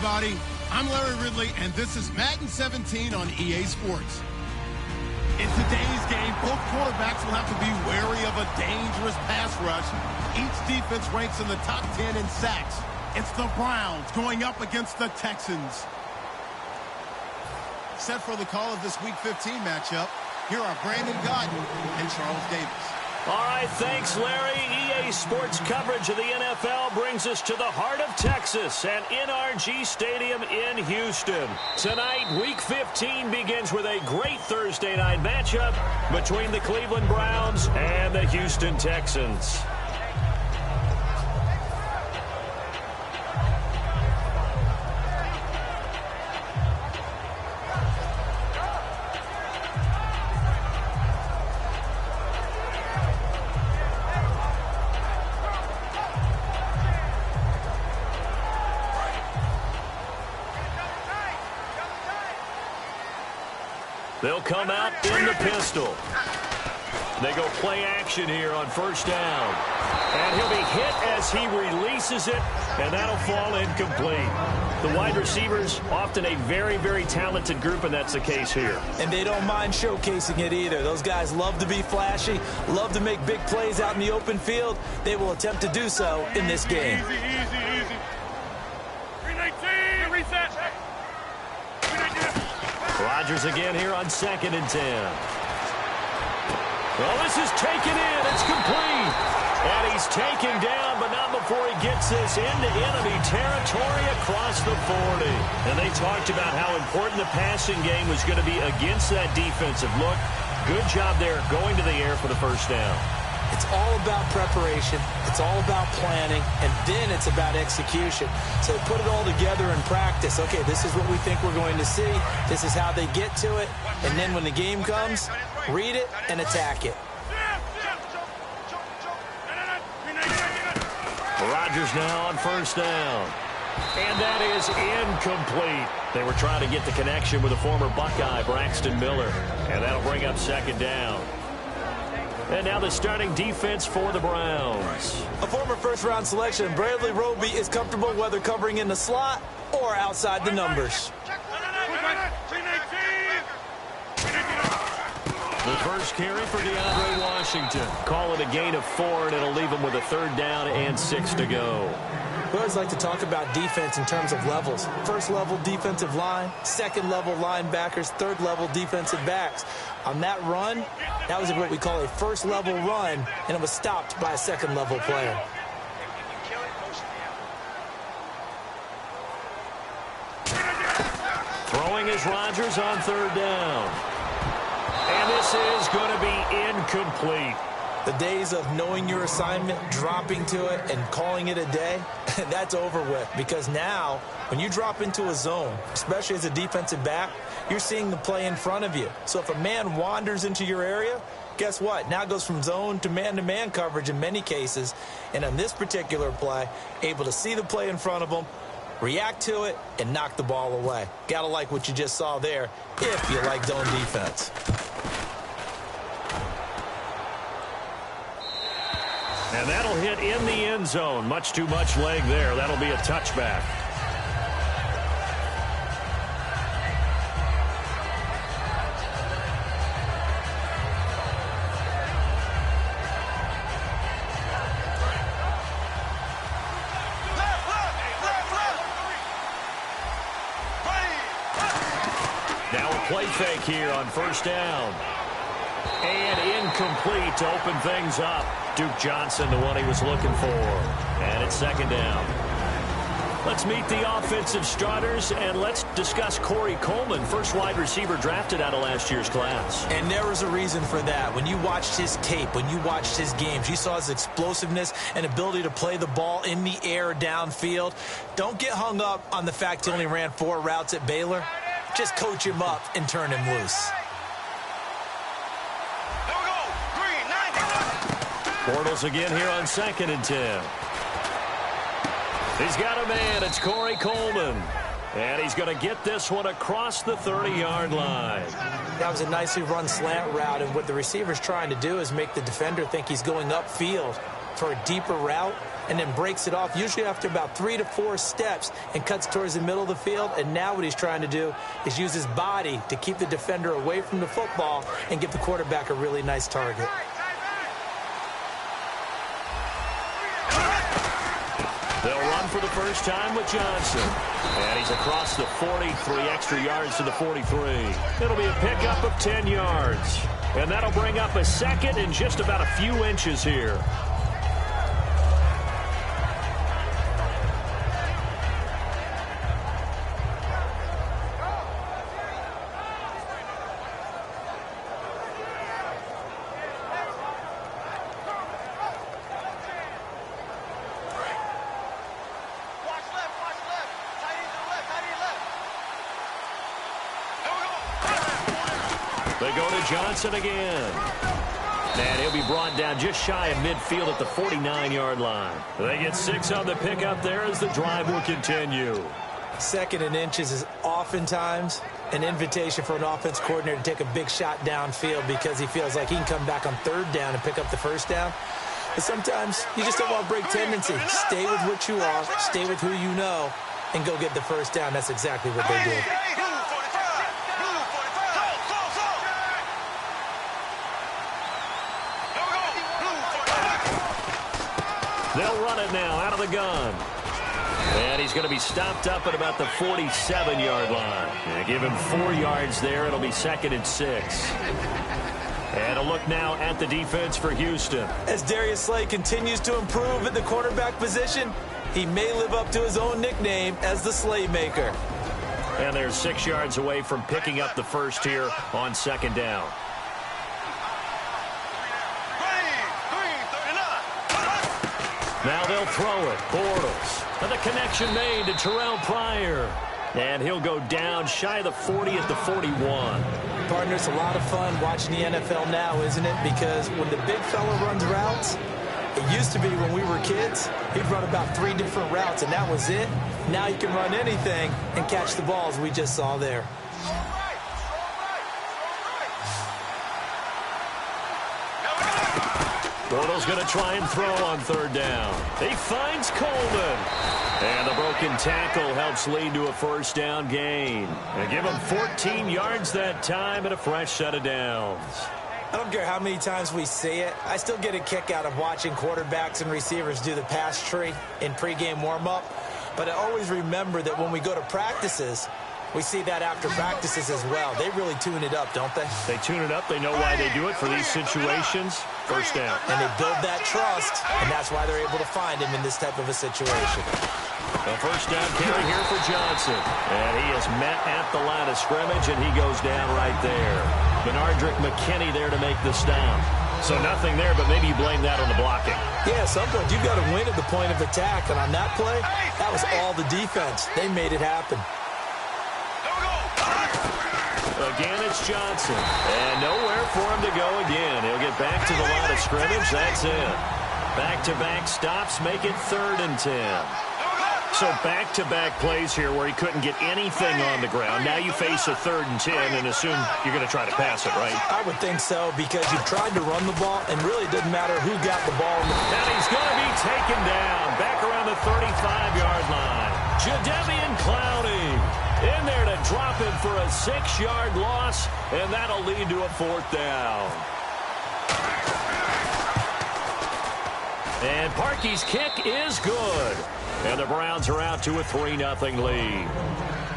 everybody. I'm Larry Ridley, and this is Madden 17 on EA Sports. In today's game, both quarterbacks will have to be wary of a dangerous pass rush. Each defense ranks in the top 10 in sacks. It's the Browns going up against the Texans. Set for the call of this Week 15 matchup, here are Brandon Godden and Charles Davis. All right, thanks, Larry. EA Sports coverage of the NFL brings us to the heart of Texas at NRG Stadium in Houston. Tonight, Week 15 begins with a great Thursday night matchup between the Cleveland Browns and the Houston Texans. They'll come out in the pistol. They go play action here on first down. And he'll be hit as he releases it, and that'll fall incomplete. The wide receivers, often a very, very talented group, and that's the case here. And they don't mind showcasing it either. Those guys love to be flashy, love to make big plays out in the open field. They will attempt to do so in this game. Easy. 319, reset. Rodgers again here on 2nd and 10. Well, this is taken in. It's complete. And he's taken down, but not before he gets this into enemy territory across the 40. And they talked about how important the passing game was going to be against that defensive look. Good job there going to the air for the first down. It's all about preparation. It's all about planning. And then it's about execution. So put it all together in practice. Okay, this is what we think we're going to see. This is how they get to it. And then when the game comes, read it and attack it. Rodgers now on first down. And that is incomplete. They were trying to get the connection with the former Buckeye, Braxton Miller. And that'll bring up 2nd down. And now the starting defense for the Browns. A former first-round selection, Bradley Roby is comfortable whether covering in the slot or outside the numbers. The first carry for DeAndre Washington. Call it a gain of 4, and it'll leave him with a 3rd down and 6 to go. We always like to talk about defense in terms of levels. First-level defensive line, second-level linebackers, third-level defensive backs. On that run, that was what we call a first-level run, and it was stopped by a second-level player. Throwing is Rodgers on 3rd down. And this is going to be incomplete. The days of knowing your assignment, dropping to it, and calling it a day, that's over with. Because now, when you drop into a zone, especially as a defensive back, you're seeing the play in front of you. So if a man wanders into your area, guess what? Now it goes from zone to man coverage in many cases. And on this particular play, able to see the play in front of him, react to it, and knock the ball away. Gotta like what you just saw there if you like zone defense. And that'll hit in the end zone. Much too much leg there. That'll be a touchback. Now a play fake here on first down. And incomplete to open things up. Duke Johnson, the one he was looking for. And it's 2nd down. Let's meet the offensive starters, and let's discuss Corey Coleman, first wide receiver drafted out of last year's class. And there was a reason for that. When you watched his tape, when you watched his games, you saw his explosiveness and ability to play the ball in the air downfield. Don't get hung up on the fact he only ran 4 routes at Baylor. Just coach him up and turn him loose. Bortles again here on 2nd and 10. He's got a man. It's Corey Coleman. And he's going to get this one across the 30-yard line. That was a nicely run slant route, and what the receiver's trying to do is make the defender think he's going upfield. for a deeper route and then breaks it off, usually after about 3 to 4 steps, and cuts towards the middle of the field. And now what he's trying to do is use his body to keep the defender away from the football and give the quarterback a really nice target. They'll run for the first time with Johnson. And he's across the 40, 3 extra yards to the 43. It'll be a pickup of 10 yards. And that'll bring up a second and just about a few inches here. They go to Johnson again. And he'll be brought down just shy of midfield at the 49-yard line. They get 6 on the pickup there as the drive will continue. 2nd and inches is oftentimes an invitation for an offense coordinator to take a big shot downfield because he feels like he can come back on 3rd down and pick up the 1st down. But sometimes you just don't want to break tendency. Stay with what you are, stay with who you know, and go get the 1st down. That's exactly what they did. They'll run it now out of the gun. And he's going to be stopped up at about the 47-yard line. And give him 4 yards there. It'll be 2nd and 6. And a look now at the defense for Houston. As Darius Slay continues to improve at the quarterback position, he may live up to his own nickname as the Slaymaker. And they're 6 yards away from picking up the first here on 2nd down. Now they'll throw it. Bortles. And the connection made to Terrell Pryor. And he'll go down shy of the 40 at the 41. Partner, it's a lot of fun watching the NFL now, isn't it? Because when the big fella runs routes, it used to be when we were kids, he'd run about 3 different routes, and that was it. Now you can run anything and catch the balls we just saw there. Bortles going to try and throw on 3rd down. He finds Coleman. And the broken tackle helps lead to a 1st down gain. And give him 14 yards that time and a fresh set of downs. I don't care how many times we see it. I still get a kick out of watching quarterbacks and receivers do the pass tree in pregame warm-up. But I always remember that when we go to practices, we see that after practices as well. They really tune it up, don't they? They tune it up. They know why they do it for these situations. 1st down. And they build that trust, and that's why they're able to find him in this type of a situation. A 1st down carry here for Johnson. And he is met at the line of scrimmage, and he goes down right there. Benardrick McKinney there to make the stop. So nothing there, but maybe you blame that on the blocking. Yeah, at some point you've got to win at the point of attack, and on that play, that was all the defense. They made it happen. Again, it's Johnson. And nowhere for him to go again. He'll get back to the line of scrimmage. That's it. Back-to-back stops make it 3rd and 10. So back-to-back plays here where he couldn't get anything on the ground. Now you face a 3rd and 10 and assume you're going to try to pass it, right? I would think so because you've tried to run the ball, and really it doesn't matter who got the ball. And he's going to be taken down back around the 35-yard line. Jadeveon Clowney in there to drop him for a 6-yard loss, and that'll lead to a 4th down. And Parkey's kick is good. And the Browns are out to a 3-0 lead.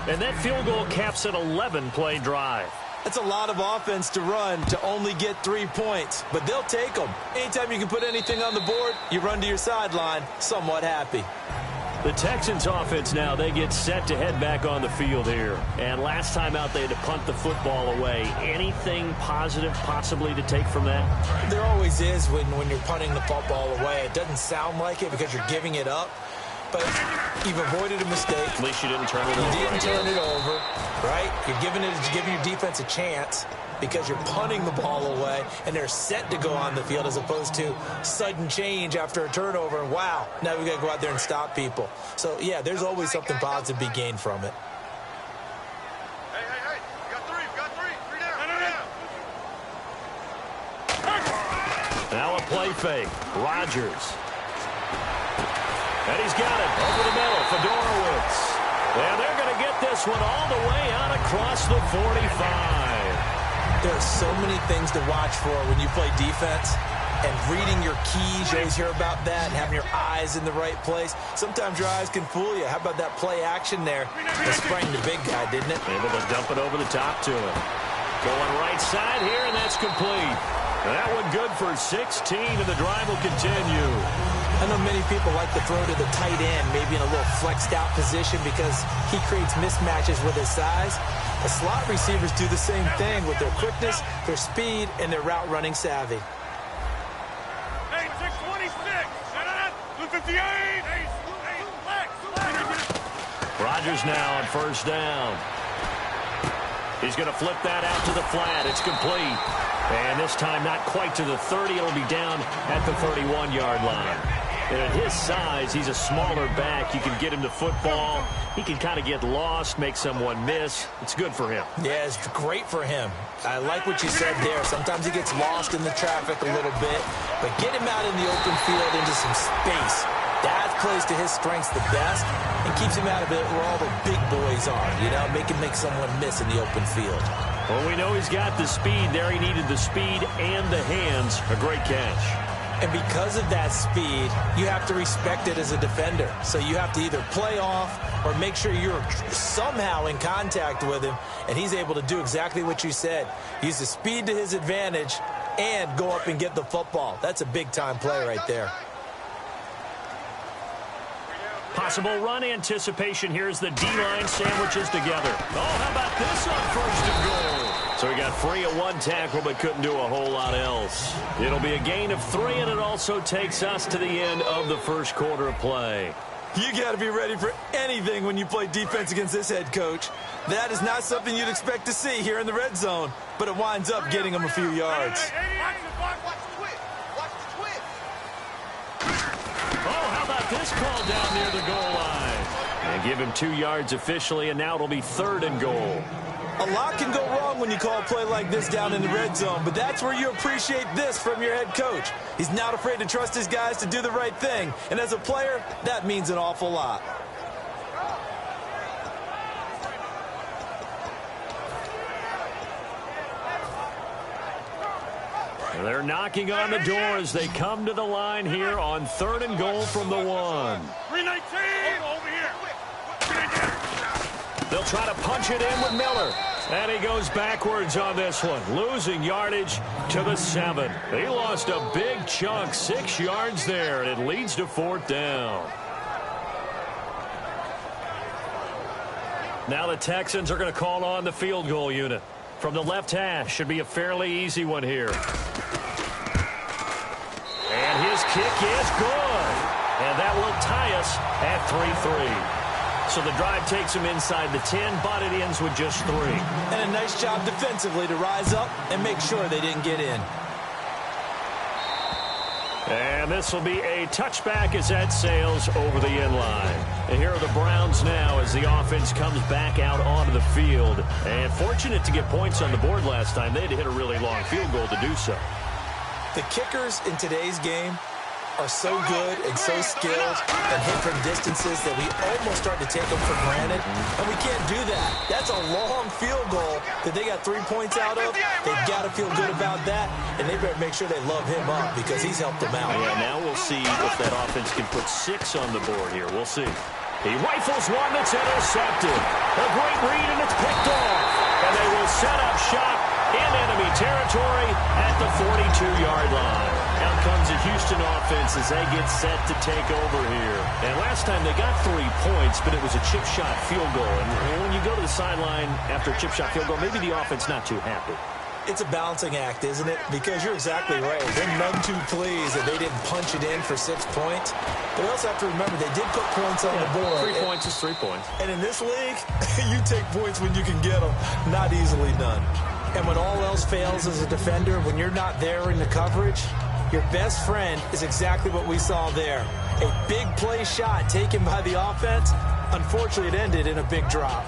And that field goal caps an 11-play drive. That's a lot of offense to run to only get 3 points, but they'll take them. Anytime you can put anything on the board, you run to your sideline, somewhat happy. The Texans offense now, they get set to head back on the field here. And last time out, they had to punt the football away. Anything positive possibly to take from that? There always is when you're punting the football away. It doesn't sound like it because you're giving it up. But you've avoided a mistake. At least you didn't turn it over. You didn't turn it over, right? You're giving your defense a chance because you're punting the ball away, and they're set to go on the field as opposed to sudden change after a turnover. And, wow, now we've got to go out there and stop people. So, yeah, there's always something positive to be gained from it. Hey, you got three. 3 down. Now a play fake. Rodgers And he's got it over the middle. Fedorowicz. And they're going to get this one all the way out across the 45. There are so many things to watch for when you play defense. And reading your keys, you always hear about that, and having your eyes in the right place. Sometimes your eyes can fool you. How about that play action there? It sprang the big guy, didn't it? Able to dump it over the top to him. Going right side here, and that's complete. That one good for 16, and the drive will continue. I know many people like to throw to the tight end, maybe in a little flexed out position because he creates mismatches with his size. The slot receivers do the same thing with their quickness, their speed, and their route running savvy. Hey, 626. 258. Rodgers now on first down. He's going to flip that out to the flat. It's complete. And this time not quite to the 30. It'll be down at the 31-yard line. And at his size, he's a smaller back. You can get him the football. He can kind of get lost, make someone miss. It's good for him. Yeah, it's great for him. I like what you said there. Sometimes he gets lost in the traffic a little bit. But get him out in the open field into some space. That plays to his strengths the best and keeps him out of it where all the big boys are, you know, make someone miss in the open field. Well, we know he's got the speed there. He needed the speed and the hands. A great catch. And because of that speed, you have to respect it as a defender. So you have to either play off or make sure you're somehow in contact with him, and he's able to do exactly what you said. Use the speed to his advantage and go up and get the football. That's a big-time play right there. Possible run anticipation. Here's the D-line sandwiches together. Oh, how about this on first and goal? So he got free of one tackle but couldn't do a whole lot else. It'll be a gain of 3, and it also takes us to the end of the first quarter of play. You got to be ready for anything when you play defense against this head coach. That is not something you'd expect to see here in the red zone, but it winds up getting him a few yards. This call down near the goal line. And give him 2 yards officially, and now it'll be 3rd and goal. A lot can go wrong when you call a play like this down in the red zone, but that's where you appreciate this from your head coach. He's not afraid to trust his guys to do the right thing, and as a player, that means an awful lot. They're knocking on the door as they come to the line here on 3rd and goal from the 1. 319. Over here. They'll try to punch it in with Miller. And he goes backwards on this one, losing yardage to the 7. He lost a big chunk, 6 yards there, and it leads to 4th down. Now the Texans are going to call on the field goal unit. From the left hash, should be a fairly easy one here. And his kick is good. And that will tie us at 3-3. So the drive takes him inside the 10, but it ends with just 3. And a nice job defensively to rise up and make sure they didn't get in. And this will be a touchback as that sails over the end line. And here are the Browns now as the offense comes back out onto the field. And fortunate to get points on the board last time. They had to hit a really long field goal to do so. The kickers in today's game are so good and so skilled and hit from distances that we almost start to take them for granted. And we can't do that. That's a long field goal that they got 3 points out of. They've got to feel good about that, and they better make sure they love him up because he's helped them out. Yeah, now we'll see if that offense can put 6 on the board here. We'll see. He rifles one that's intercepted. A great read, and it's picked off. And they will set up shop in enemy territory at the 42-yard line. Out comes the Houston offense as they get set to take over here. And last time they got 3 points, but it was a chip shot field goal. And when you go to the sideline after a chip shot field goal, maybe the offense not too happy. It's a balancing act, isn't it? Because you're exactly right. They're none too pleased that they didn't punch it in for 6 points. But you also have to remember they did put points on the board. 3 points is 3 points. And in this league, you take points when you can get them. Not easily done. And when all else fails as a defender, when you're not there in the coverage, your best friend is exactly what we saw there. A big play shot taken by the offense. Unfortunately, it ended in a big drop.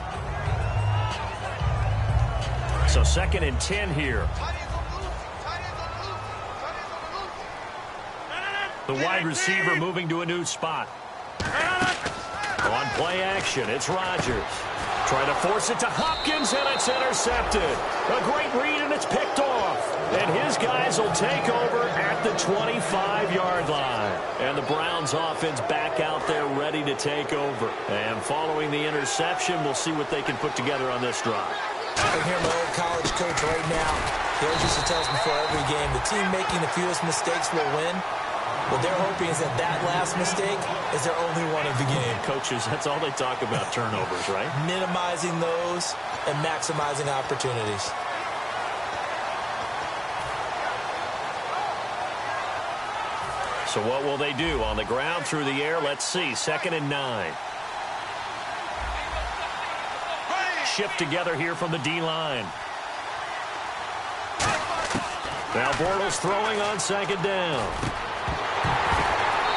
So 2nd and 10 here. The wide receiver moving to a new spot. play action. It's Rodgers. Trying to force it to Hopkins, and it's intercepted. A great read, and it's picked off. And his guys will take over at the 25-yard line. And the Browns offense back out there ready to take over. And following the interception, we'll see what they can put together on this drive. I hear my old college coach right now. He always used to tell us before every game, the team making the fewest mistakes will win. What they're hoping is that last mistake is their only one of the game. Coaches, that's all they talk about, turnovers, right? Minimizing those and maximizing opportunities. So what will they do? On the ground, through the air, let's see. 2nd and 9. Shift together here from the D-line. Now Bortles throwing on 2nd down.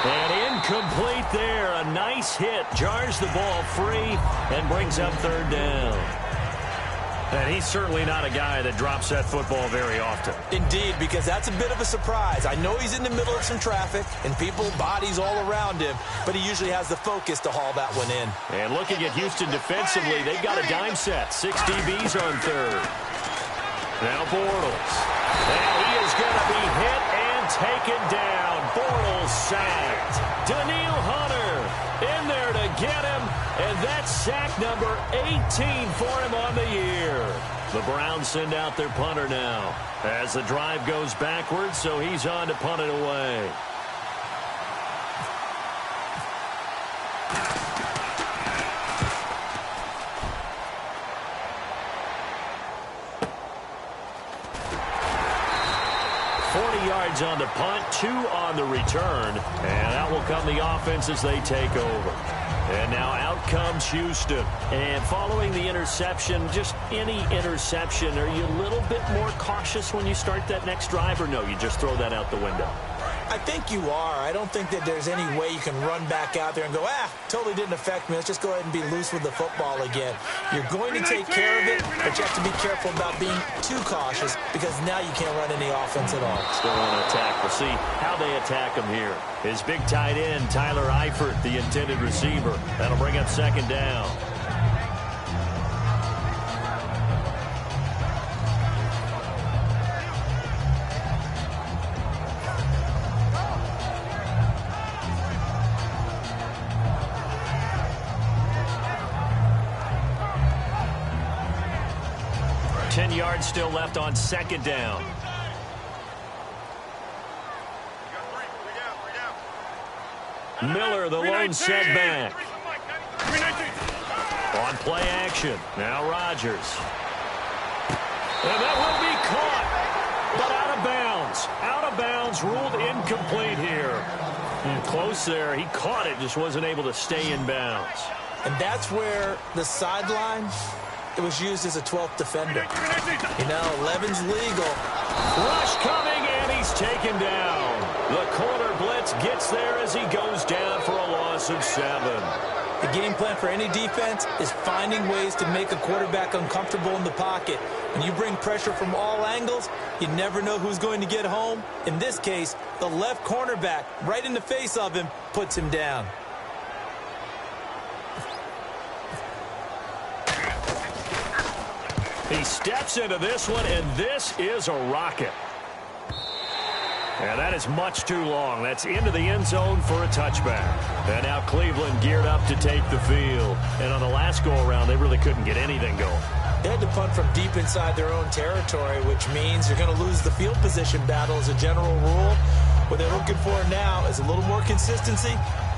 And incomplete there. A nice hit. Jars the ball free and brings up 3rd down. And he's certainly not a guy that drops that football very often. Indeed, because that's a bit of a surprise. I know he's in the middle of some traffic and people, bodies all around him, but he usually has the focus to haul that one in. And looking at Houston defensively, they've got a dime set. 6 DBs on 3rd. Now Bortles. And he is going to be hit and taken down. Bortles sacked. Daniil Hunter in there to get him. And that's sack number 18 for him on the year. The Browns send out their punter now as the drive goes backwards, so he's on to punt it away. On the punt, 2 on the return, and out will come the offense as they take over. And now out comes Houston. And following the interception, just any interception, are you a little bit more cautious when you start that next drive, or no, you just throw that out the window? I think you are. I don't think that there's any way you can run back out there and go, totally didn't affect me. Let's just go ahead and be loose with the football again. You're going to take care of it, but you have to be careful about being too cautious because now you can't run any offense at all. Still on attack. We'll see how they attack him here. His big tight end, Tyler Eifert, the intended receiver. That'll bring up 2nd down. Yards still left on 2nd down. Miller, the lone setback. On play action. Now Rodgers. And that will be caught. But out of bounds. Out of bounds, ruled incomplete here. Close there. He caught it, just wasn't able to stay in bounds. And that's where the sideline, it was used as a 12th defender. You know, 11's legal. Rush coming, and he's taken down. The corner blitz gets there as he goes down for a loss of 7. The game plan for any defense is finding ways to make a quarterback uncomfortable in the pocket. When you bring pressure from all angles, you never know who's going to get home. In this case, the left cornerback, right in the face of him, puts him down. He steps into this one, and this is a rocket. And that is much too long. That's into the end zone for a touchback. And now Cleveland geared up to take the field. And on the last go-around, they really couldn't get anything going. They had to punt from deep inside their own territory, which means you're going to lose the field position battle as a general rule. What they're looking for now is a little more consistency,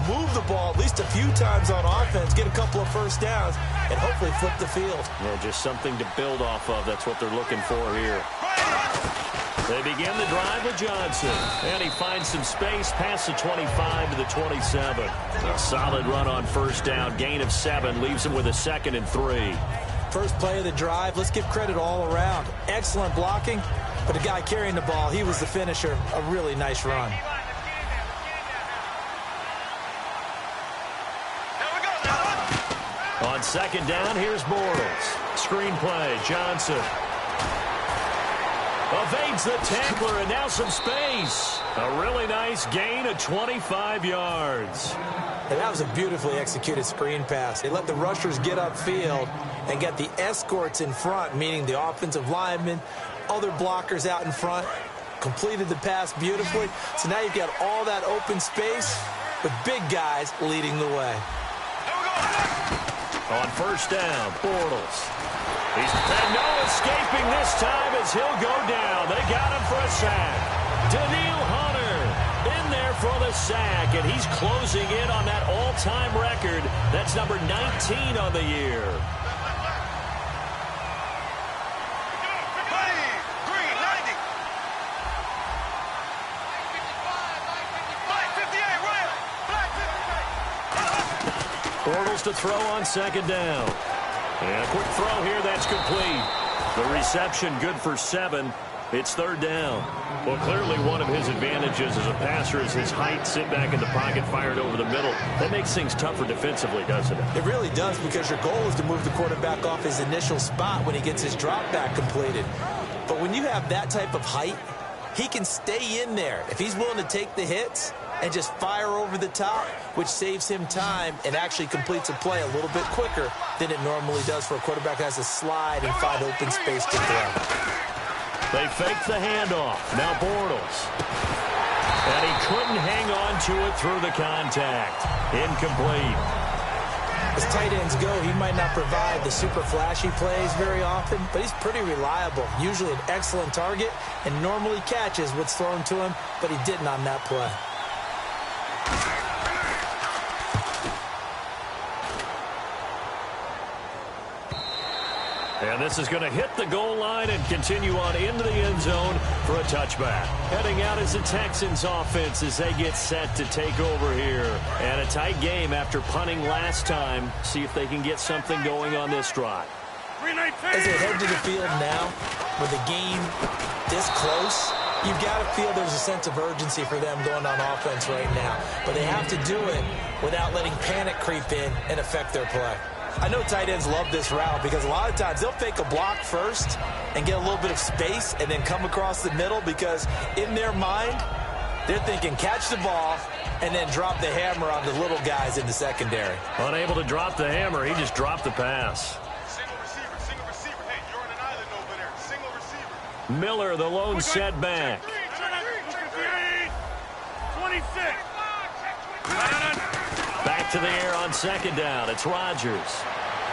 move the ball at least a few times on offense, get a couple of first downs, and hopefully flip the field. Yeah, just something to build off of. That's what they're looking for here. They begin the drive with Johnson, and he finds some space past the 25 to the 27. A solid run on first down, gain of 7, leaves him with a 2nd and 3. First play of the drive, let's give credit all around. Excellent blocking, but the guy carrying the ball, he was the finisher. A really nice run. On second down, here's Bortles. Screen play, Johnson. Evades the tackler, and now some space. A really nice gain of 25 yards. And that was a beautifully executed screen pass. They let the rushers get upfield and get the escorts in front, meaning the offensive linemen, other blockers out in front, completed the pass beautifully. So now you've got all that open space with big guys leading the way. On first down, Bortles. He's had no escaping this time as he'll go down. They got him for a sack. Daniil Hunter in there for the sack, and he's closing in on that all-time record. That's number 19 on the year. Bortles to throw on second down. And a quick throw here, that's complete. The reception good for 7. It's third down. Well, clearly one of his advantages as a passer is his height, sit back in the pocket, fired over the middle. That makes things tougher defensively, doesn't it? It really does, because your goal is to move the quarterback off his initial spot when he gets his drop back completed. But when you have that type of height, he can stay in there if he's willing to take the hits and just fire over the top, which saves him time and actually completes a play a little bit quicker than it normally does for a quarterback that has to slide and find open space to throw. They fake the handoff. Now Bortles. And he couldn't hang on to it through the contact. Incomplete. As tight ends go, he might not provide the super flashy plays very often, but he's pretty reliable. Usually an excellent target and normally catches what's thrown to him, but he didn't on that play. And this is going to hit the goal line and continue on into the end zone for a touchback. Heading out is the Texans offense as they get set to take over here. And a tight game after punting last time. See if they can get something going on this drive. As they head to the field now, with the game this close, you've got to feel there's a sense of urgency for them going on offense right now. But they have to do it without letting panic creep in and affect their play. I know tight ends love this route because a lot of times they'll fake a block first and get a little bit of space and then come across the middle, because in their mind, they're thinking catch the ball and then drop the hammer on the little guys in the secondary. Unable to drop the hammer, he just dropped the pass. Single receiver. Hey, you're on an island over there. Single receiver. Miller, the lone setback. 26. Back to the air on second down. It's Rodgers.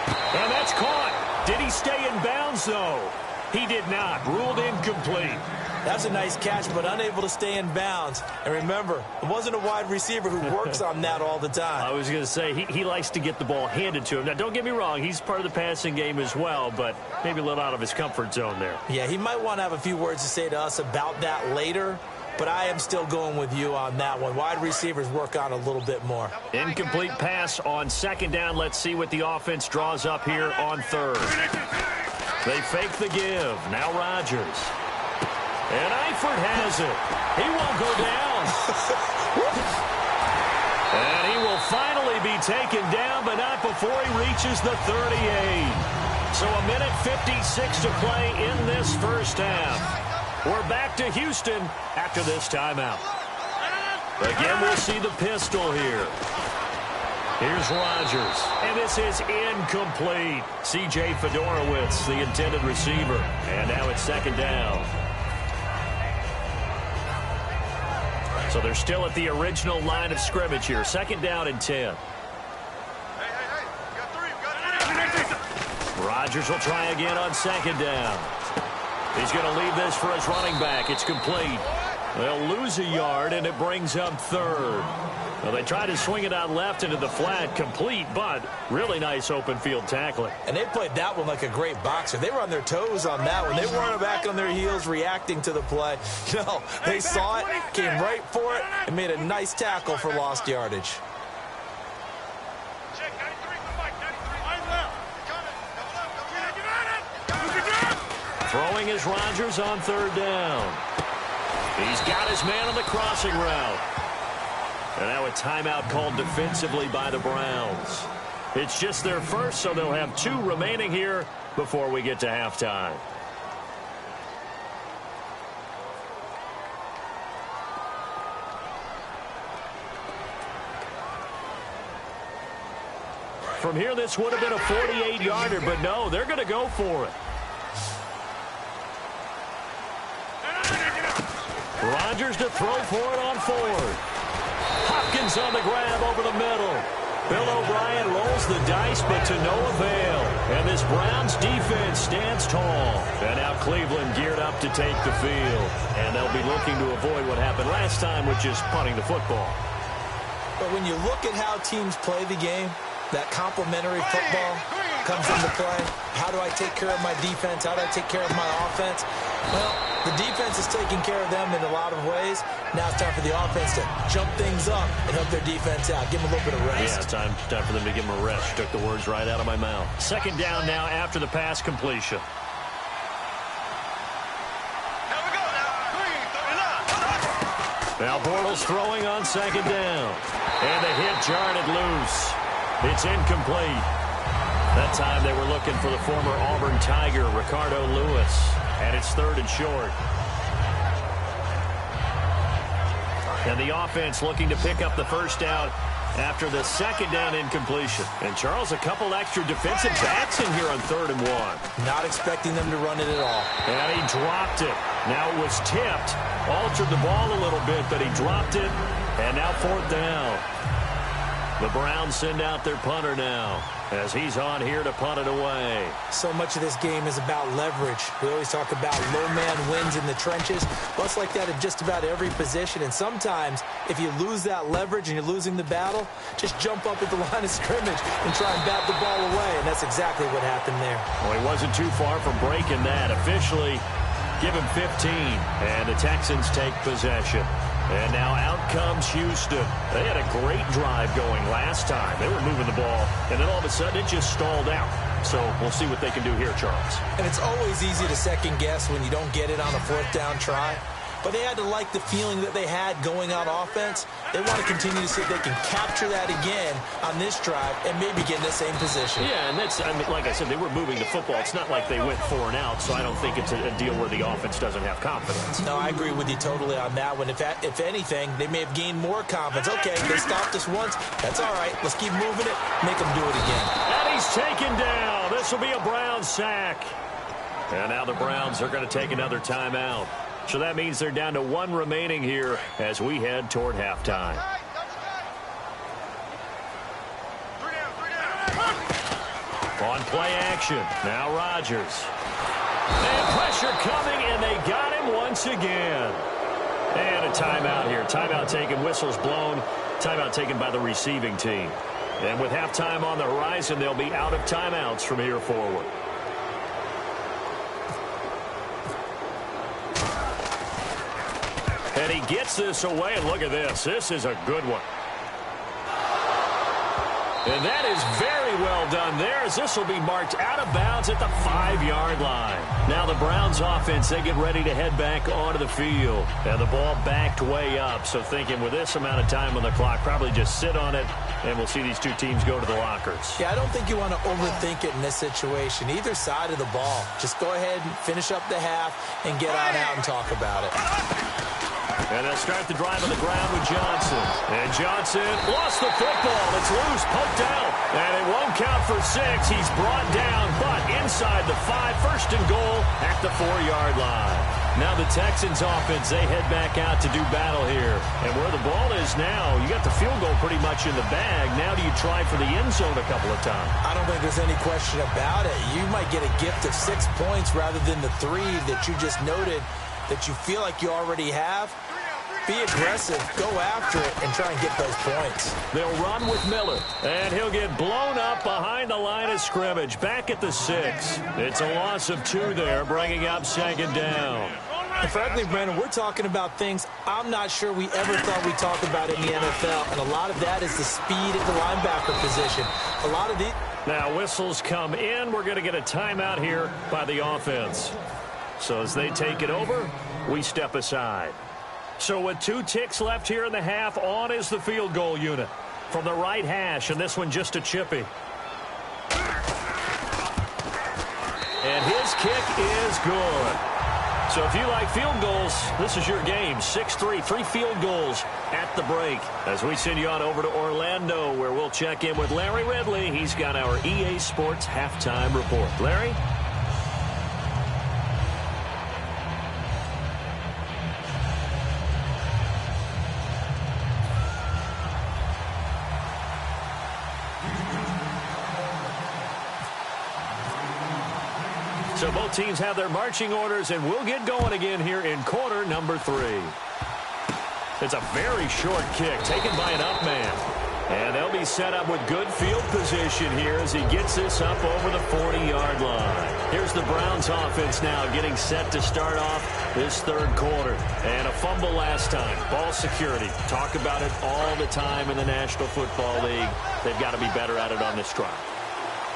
And that's caught. Did he stay in bounds, though? He did not. Ruled incomplete. That's a nice catch, but unable to stay in bounds. And remember, it wasn't a wide receiver who works on that all the time. I was going to say, he likes to get the ball handed to him. Now, don't get me wrong. He's part of the passing game as well, but maybe a little out of his comfort zone there. Yeah, he might want to have a few words to say to us about that later, but I am still going with you on that one. Wide receivers work on a little bit more. Incomplete pass on second down. Let's see what the offense draws up here on third. They fake the give. Now Rodgers. And Eifert has it. He won't go down. And he will finally be taken down, but not before he reaches the 38. So a minute 56 to play in this first half. We're back to Houston after this timeout. Again, we'll see the pistol here. Here's Rodgers, and this is incomplete. C.J. Fedorowicz, the intended receiver. And now it's second down. So they're still at the original line of scrimmage here. Second down and 10. Rodgers will try again on second down. He's going to leave this for his running back. It's complete. They'll lose a yard, and it brings up third. Well, they tried to swing it out left into the flat, complete, but really nice open field tackling. And they played that one like a great boxer. They were on their toes on that one. They weren't back on their heels reacting to the play. No, they saw it, came right for it, and made a nice tackle for lost yardage. Throwing is Rodgers on third down. He's got his man on the crossing route. And now a timeout called defensively by the Browns. It's just their first, so they'll have 2 remaining here before we get to halftime. from here, this would have been a 48-yarder, but no, they're going to go for it. Rodgers to throw for it on fourth. Hopkins on the grab over the middle. Bill O'Brien rolls the dice, but to no avail. And this Browns defense stands tall. And now Cleveland geared up to take the field. And they'll be looking to avoid what happened last time, which is punting the football. But when you look at how teams play the game, that complementary football comes into play. How do I take care of my defense? How do I take care of my offense? Well, the defense is taking care of them in a lot of ways. Now it's time for the offense to jump things up and help their defense out. Give them a little bit of rest. Yeah, time for them to give them a rest. Took the words right out of my mouth. Second down now after the pass completion. Now Bortles throwing on second down. And the hit jarred it loose. It's incomplete. That time they were looking for the former Auburn Tiger, Ricardo Lewis. And it's third and short. And the offense looking to pick up the first down after the second down incompletion. And Charles, a couple extra defensive backs in here on 3rd and 1. Not expecting them to run it at all. And he dropped it. Now it was tipped. Altered the ball a little bit, but he dropped it. And now 4th down. The Browns send out their punter now as he's on here to punt it away. So much of this game is about leverage. We always talk about low man wins in the trenches. Well, it's like that in just about every position. And sometimes, if you lose that leverage and you're losing the battle, just jump up at the line of scrimmage and try and bat the ball away. And that's exactly what happened there. Well, he wasn't too far from breaking that. Officially, give him 15. And the Texans take possession. And now out comes Houston. They had a great drive going last time. They were moving the ball, and then all of a sudden it just stalled out. So we'll see what they can do here, Charles. And it's always easy to second guess when you don't get it on a 4th down try. But they had to like the feeling that they had going on offense. They want to continue to see if they can capture that again on this drive and maybe get in the same position. Yeah, and that's, I mean, like I said, they were moving the football. It's not like they went 4 and out, so I don't think it's a deal where the offense doesn't have confidence. No, I agree with you totally on that one. If anything, they may have gained more confidence. Okay, they stopped us once. That's all right. Let's keep moving it. Make them do it again. And he's taken down. This will be a Browns sack. And now the Browns are going to take another timeout. So that means they're down to 1 remaining here as we head toward halftime. On play action, now Rodgers. And pressure coming, and they got him once again. And a timeout here. Timeout taken, whistles blown. Timeout taken by the receiving team. And with halftime on the horizon, they'll be out of timeouts from here forward. And he gets this away, and look at this. This is a good one. And that is very well done there, as this will be marked out of bounds at the 5-yard line. Now the Browns offense, they get ready to head back onto the field. And the ball backed way up, so thinking with this amount of time on the clock, probably just sit on it, and we'll see these two teams go to the lockers. Yeah, I don't think you want to overthink it in this situation. Either side of the ball. Just go ahead and finish up the half and get on out and talk about it. And they'll start the drive on the ground with Johnson. And Johnson lost the football. It's loose, poked out. And it won't count for 6. He's brought down, but inside the 5, 1st and goal at the 4-yard line. Now the Texans offense, they head back out to do battle here. And where the ball is now, you got the field goal pretty much in the bag. Now do you try for the end zone a couple of times? I don't think there's any question about it. You might get a gift of 6 points rather than the 3 that you just noted that you feel like you already have. Be aggressive, go after it, and try and get those points. They'll run with Miller, and he'll get blown up behind the line of scrimmage, back at the 6. It's a loss of 2 there, bringing up 2nd down. And frankly, Brandon, we're talking about things I'm not sure we ever thought we'd talk about in the NFL, and a lot of that is the speed at the linebacker position. A lot of the... Now, whistles come in. We're going to get a timeout here by the offense. So as they take it over, we step aside. So with 2 ticks left here in the half, on is the field goal unit from the right hash, and this one just a chippy. And his kick is good. So if you like field goals, this is your game. 6-3, 3 field goals at the break. As we send you on over to Orlando, where we'll check in with Larry Ridley. He's got our EA Sports halftime report. Larry? So both teams have their marching orders, and we'll get going again here in quarter number 3. It's a very short kick taken by an up man. And they'll be set up with good field position here as he gets this up over the 40-yard line. Here's the Browns offense now getting set to start off this third quarter. And a fumble last time. Ball security. Talk about it all the time in the National Football League. They've got to be better at it on this drive.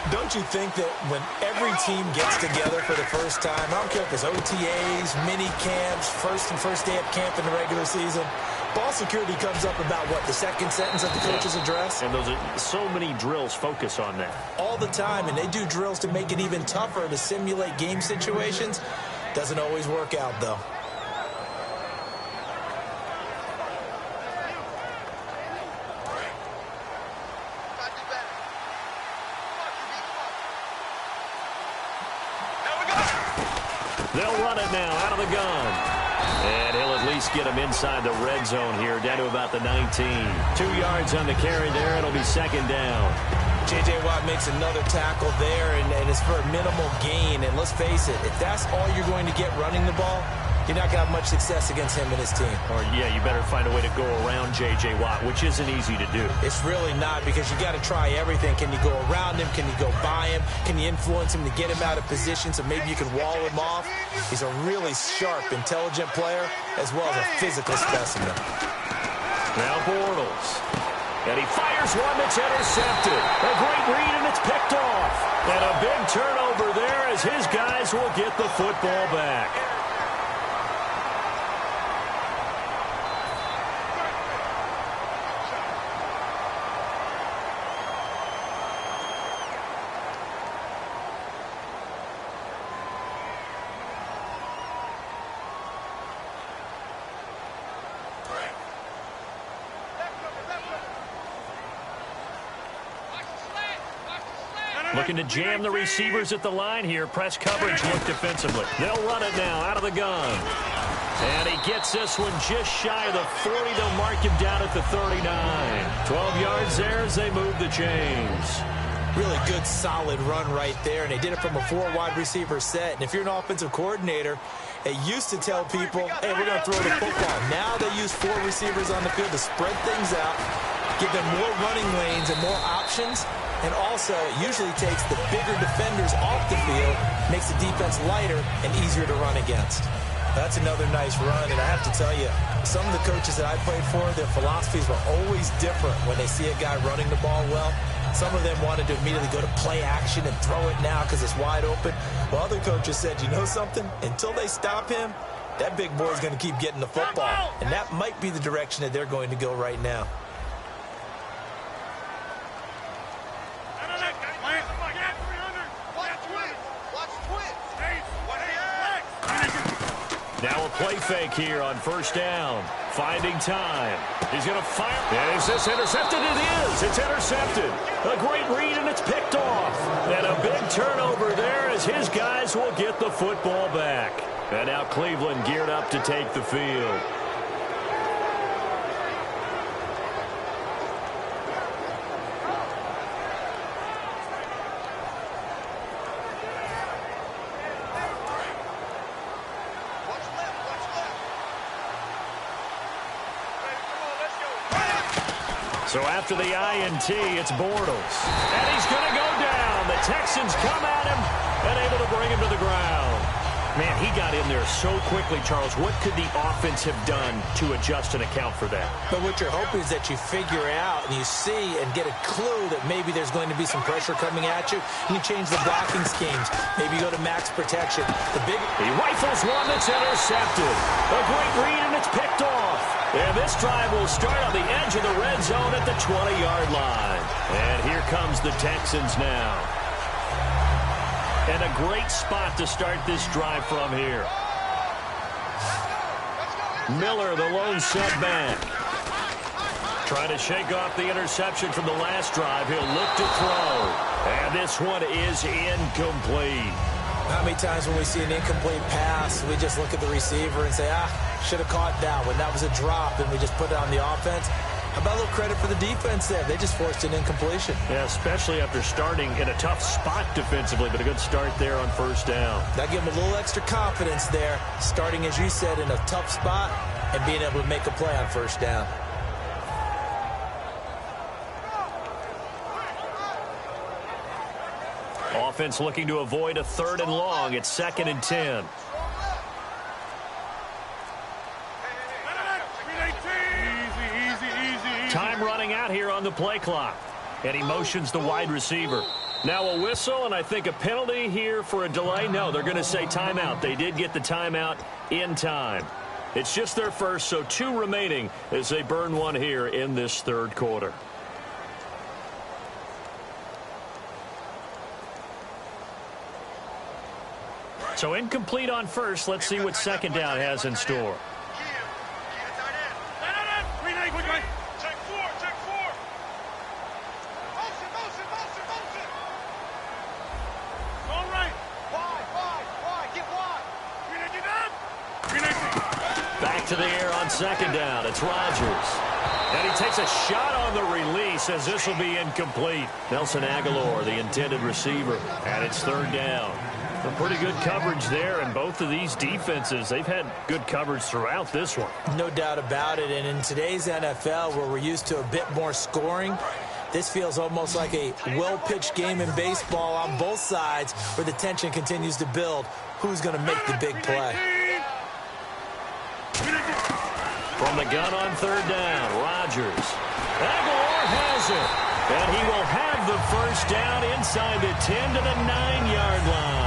Don't you think that when every team gets together for the first time, I don't care if it's OTAs, mini camps, first day of camp in the regular season, ball security comes up about, what, the second sentence of the coach's address? And those are so many drills focus on that. All the time, and they do drills to make it even tougher to simulate game situations. Doesn't always work out, though. They'll run it now out of the gun. And he'll at least get him inside the red zone here, down to about the 19. 2 yards on the carry there. It'll be second down. J.J. Watt makes another tackle there, and it's for a minimal gain. And let's face it, if that's all you're going to get running the ball, you're not going to have much success against him and his team. Or, yeah, you better find a way to go around J.J. Watt, which isn't easy to do. It's really not, because you got to try everything. Can you go around him? Can you go by him? Can you influence him to get him out of position so maybe you can wall him off? He's a really sharp, intelligent player, as well as a physical specimen. Now Bortles. And he fires one that's intercepted. A great read, and it's picked off. And a big turnover there as his guys will get the football back. Looking to jam the receivers at the line here. Press coverage look defensively. They'll run it now out of the gun. And he gets this one just shy of the 40. They'll mark him down at the 39. 12 yards there as they move the chains. Really good, solid run right there, and they did it from a 4 wide receiver set. And if you're an offensive coordinator, they used to tell people, hey, we're going to throw the football. Now they use 4 receivers on the field to spread things out, give them more running lanes and more options. And also, it usually takes the bigger defenders off the field, makes the defense lighter and easier to run against. That's another nice run, and I have to tell you, some of the coaches that I played for, their philosophies were always different when they see a guy running the ball well. Some of them wanted to immediately go to play action and throw it now because it's wide open. While other coaches said, you know something? Until they stop him, that big boy's going to keep getting the football. And that might be the direction that they're going to go right now. Now a play fake here on first down. Finding time. He's going to fire. And is this intercepted? It is. It's intercepted. A great read, and it's picked off. And a big turnover there as his guys will get the football back. And now Cleveland geared up to take the field. So after the INT, it's Bortles. And he's going to go down. The Texans come at him and able to bring him to the ground. Man, he got in there so quickly, Charles. What could the offense have done to adjust and account for that? But what you're hoping is that you figure out and you see and get a clue that maybe there's going to be some pressure coming at you. You can change the blocking schemes. Maybe you go to max protection. He rifles one that's intercepted. A great read, and it's picked off. And this drive will start on the edge of the red zone at the 20-yard line. And here comes the Texans now. And a great spot to start this drive from here. Miller, the lone setback. Trying to shake off the interception from the last drive. He'll look to throw. And this one is incomplete. How many times when we see an incomplete pass, we just look at the receiver and say, should have caught that one. That was a drop, and we just put it on the offense. How about a little credit for the defense there? They just forced an incompletion. Yeah, especially after starting in a tough spot defensively, but a good start there on first down. That gave them a little extra confidence there, starting, as you said, in a tough spot and being able to make a play on first down. Offense looking to avoid a 3rd and long. It's 2nd and 10. Time running out here on the play clock. And he motions the wide receiver. Now a whistle, and I think a penalty here for a delay. No, they're going to say timeout. They did get the timeout in time. It's just their first, so 2 remaining as they burn one here in this 3rd quarter. So incomplete on first. Let's see what 2nd down has in store. Check four. Motion. All right. Wide. Get wide. Back to the air on 2nd down. It's Rodgers. And he takes a shot on the release as this will be incomplete. Nelson Aguilar, the intended receiver, and it's 3rd down. A pretty good coverage there, and both of these defenses, they've had good coverage throughout this one. No doubt about it, and in today's NFL, where we're used to a bit more scoring, this feels almost like a well-pitched game in baseball on both sides, where the tension continues to build. Who's going to make the big play? From the gun on 3rd down, Rodgers. Aguilar has it, and he will have the first down inside the 10 to the 9-yard line.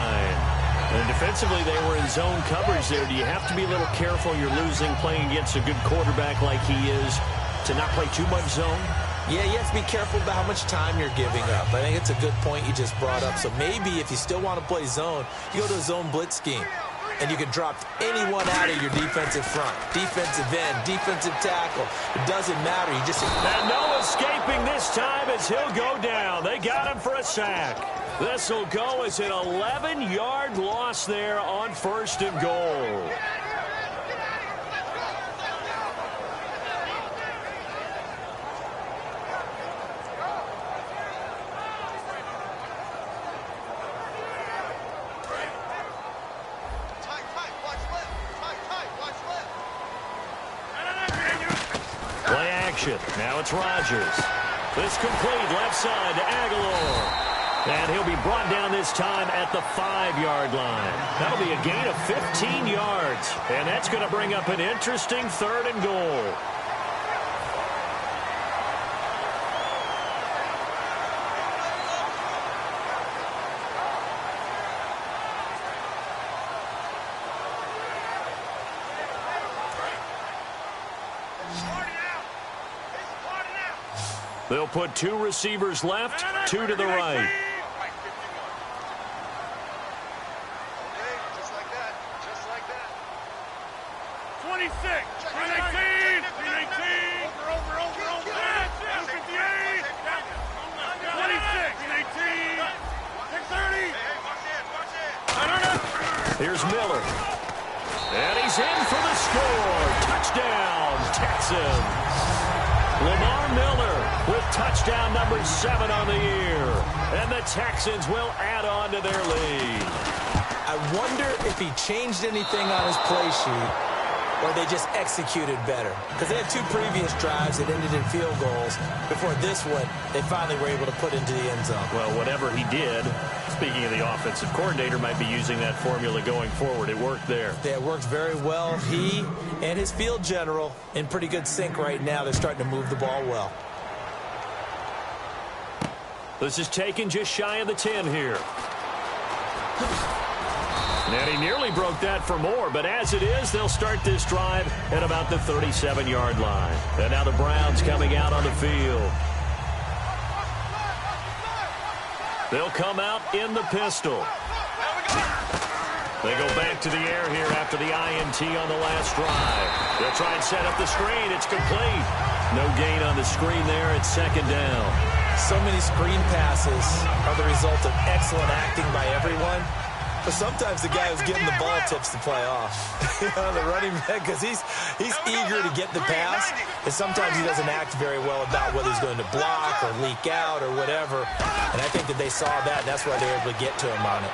And defensively, they were in zone coverage there. Do you have to be a little careful? You're losing, playing against a good quarterback like he is, to not play too much zone? Yeah, you have to be careful about how much time you're giving up. I think it's a good point you just brought up. So maybe if you still want to play zone, you go to a zone blitz scheme. And you can drop anyone out of your defensive front. Defensive end, defensive tackle. It doesn't matter. You just... And no escaping this time as he'll go down. They got him for a sack. This will go as an 11-yard loss there on 1st and goal. Play action. Now it's Rodgers. This complete left side to Aguilar. And he'll be brought down this time at the 5-yard line. That'll be a gain of 15 yards. And that's going to bring up an interesting 3rd and goal. They'll put 2 receivers left, 2 to the right. Just like that. 26, 319, 319. Over. 258, 26, 18, 630. Watch it. Here's Miller. And he's in for the score. Touchdown, Texans. Lamar Miller with touchdown number 7 on the year. And the Texans will add on to their lead. I wonder if he changed anything on his play sheet or they just executed better. Because they had 2 previous drives that ended in field goals. Before this one, they finally were able to put into the end zone. Well, whatever he did, speaking of the offensive coordinator, might be using that formula going forward. It worked there. Yeah, it worked very well. He and his field general in pretty good sync right now. They're starting to move the ball well. This is taken just shy of the 10 here. And he nearly broke that for more, but as it is, they'll start this drive at about the 37-yard line. And now the Browns coming out on the field. They'll come out in the pistol. They go back to the air here after the INT on the last drive. They'll try and set up the screen. It's complete. No gain on the screen there. It's second down. So many screen passes are the result of excellent acting by everyone. But sometimes the guy who's getting the ball tips the play off. The running back, because he's eager to get the pass, and sometimes he doesn't act very well about whether he's going to block or leak out or whatever. And I think that they saw that, and that's why they were able to get to him on it.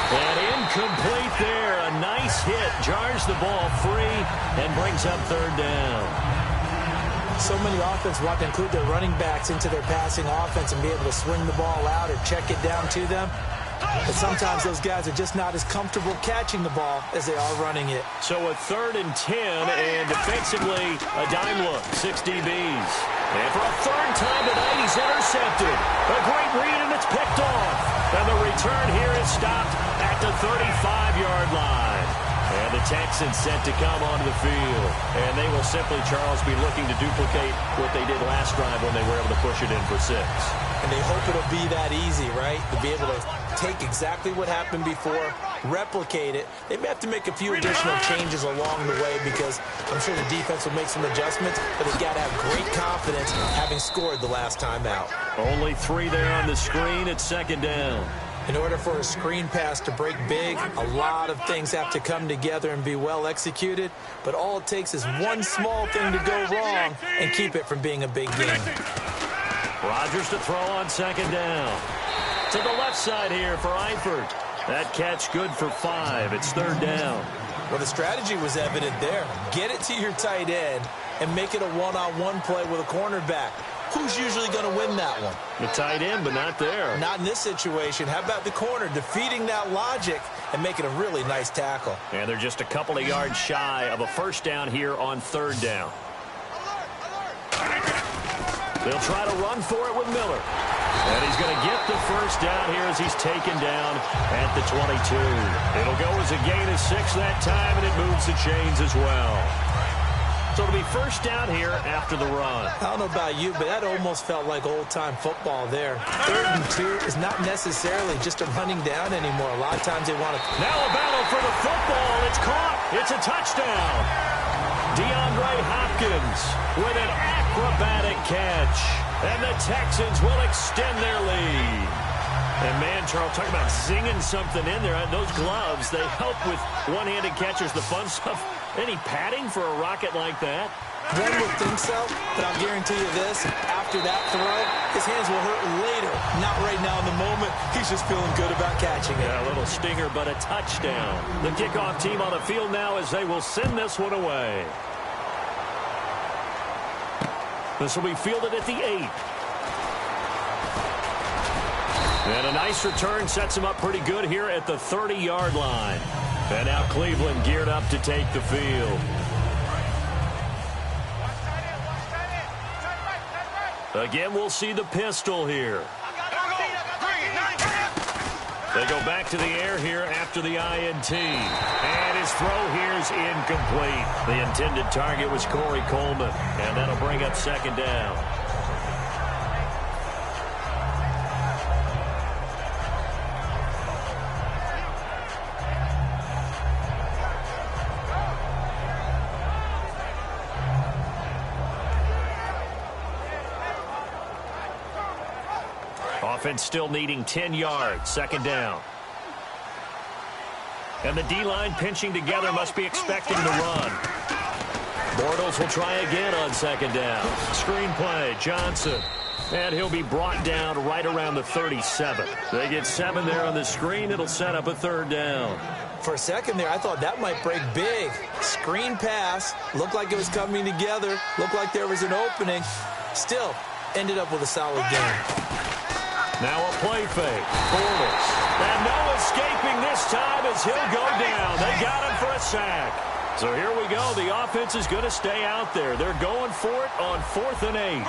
And incomplete there. A nice hit. Jars the ball free and brings up third down. So many offenses want to include their running backs into their passing offense and be able to swing the ball out or check it down to them. But sometimes those guys are just not as comfortable catching the ball as they are running it. So a 3rd and 10, and defensively, a dime look, 6 DBs. And for a 3rd time tonight, he's intercepted. A great read, and it's picked off. And the return here is stopped at the 35-yard line. And the Texans set to come onto the field. And they will simply, Charles, be looking to duplicate what they did last drive when they were able to push it in for 6. And they hope it'll be that easy, right? To be able to take exactly what happened before, replicate it. They may have to make a few additional changes along the way because I'm sure the defense will make some adjustments, but they've got to have great confidence having scored the last time out. Only 3 there on the screen. It's second down. In order for a screen pass to break big, a lot of things have to come together and be well executed, but all it takes is one small thing to go wrong and keep it from being a big game. Rodgers to throw on second down. To the left side here for Eifert. That catch good for 5. It's third down. Well, the strategy was evident there. Get it to your tight end and make it a one-on-one play with a cornerback. Who's usually going to win that one? The tight end, but not there. Not in this situation. How about the corner defeating that logic and making a really nice tackle? And they're just a couple of yards shy of a first down here on third down. They'll try to run for it with Miller. And he's going to get the first down here as he's taken down at the 22. It'll go as a gain of 6 that time, and it moves the chains as well. So it'll be first down here after the run. I don't know about you, but that almost felt like old-time football there. 3rd and 2 is not necessarily just a running down anymore. A lot of times they want to... Now a battle for the football. It's caught. It's a touchdown. DeAndre Hopkins with an acrobatic catch. And the Texans will extend their lead. And, man, Charles, talking about zinging something in there. Those gloves, they help with one-handed catchers, the fun stuff. Any padding for a rocket like that? One would think so, but I'll guarantee you this. After that throw, his hands will hurt later. Not right now in the moment. He's just feeling good about catching it. Yeah, a little stinger, but a touchdown. The kickoff team on the field now as they will send this one away. This will be fielded at the 8. And a nice return sets him up pretty good here at the 30-yard line. And now Cleveland geared up to take the field. Again, we'll see the pistol here. They go back to the air here after the INT. And his throw here is incomplete. The intended target was Corey Coleman. And that'll bring up second down. Offense still needing 10 yards. Second down. And the D-line pinching together must be expecting the run. Bortles will try again on second down. Screen play, Johnson. And he'll be brought down right around the 37. They get 7 there on the screen. It'll set up a third down. For a second there, I thought that might break big. Screen pass. Looked like it was coming together. Looked like there was an opening. Still, ended up with a solid game. Now a play fake. Bortles. And no escaping this time as he'll go down. They got him for a sack. So here we go. The offense is going to stay out there. They're going for it on 4th and 8.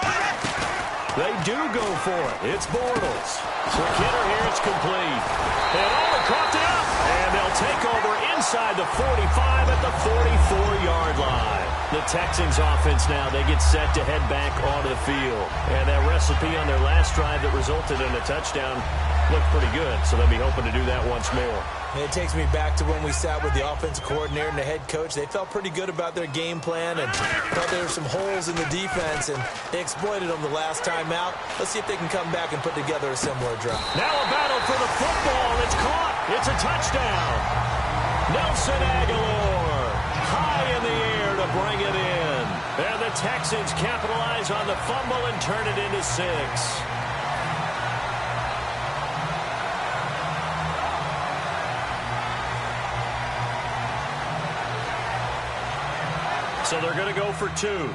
They do go for it. It's Bortles. So Kidder here is complete. And caught up. And they'll take over inside the 45 at the 44-yard line. The Texans offense now, they get set to head back onto the field. And that recipe on their last drive that resulted in a touchdown looked pretty good, so they'll be hoping to do that once more. And it takes me back to when we sat with the offensive coordinator and the head coach. They felt pretty good about their game plan and thought there were some holes in the defense, and they exploited them the last time out. Let's see if they can come back and put together a similar drive. Now a battle for the football. It's caught. It's a touchdown. Nelson Aguilar high in the air to bring it in. And the Texans capitalize on the fumble and turn it into 6. So they're going to go for 2.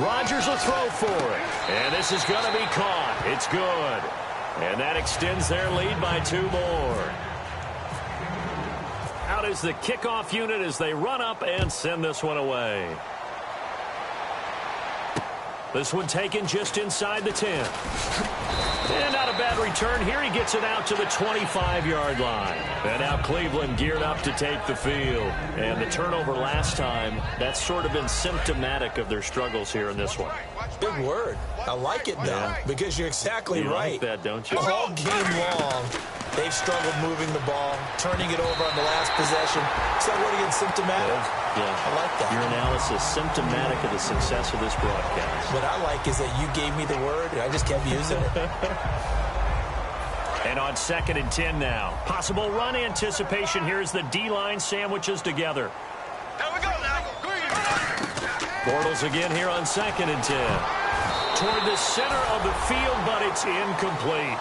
Rodgers will throw for it. And this is going to be caught. It's good. And that extends their lead by 2 more. Out is the kickoff unit as they run up and send this one away. This one taken just inside the 10. And not a bad return here. He gets it out to the 25-yard line. And now Cleveland geared up to take the field. And the turnover last time, that's sort of been symptomatic of their struggles here in this one. Big word. I like it, though, because you're exactly right. You like that, don't you? All game long, they've struggled moving the ball, turning it over on the last possession. So what again, symptomatic? Yeah. I like that. Your analysis, symptomatic of the success of this broadcast. What I like is that you gave me the word, and I just kept using it. And on 2nd and 10 now. Possible run anticipation. Here's the D-line sandwiches together. There we go now. Bortles again here on 2nd and 10. Toward the center of the field, but it's incomplete.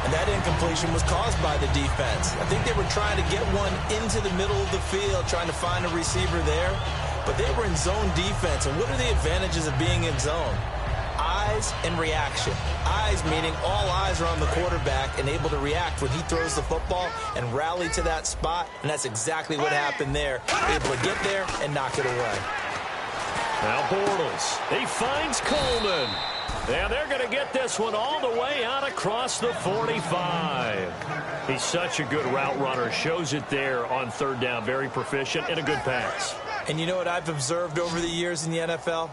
And that incompletion was caused by the defense. I think they were trying to get one into the middle of the field, trying to find a receiver there. But they were in zone defense. And what are the advantages of being in zone? Eyes and reaction. Eyes meaning all eyes are on the quarterback and able to react when he throws the football and rally to that spot. And that's exactly what happened there. Able to get there and knock it away. Now Bortles. He finds Coleman. And they're going to get this one all the way out across the 45. He's such a good route runner. Shows it there on 3rd down. Very proficient and a good pass. And you know what I've observed over the years in the NFL?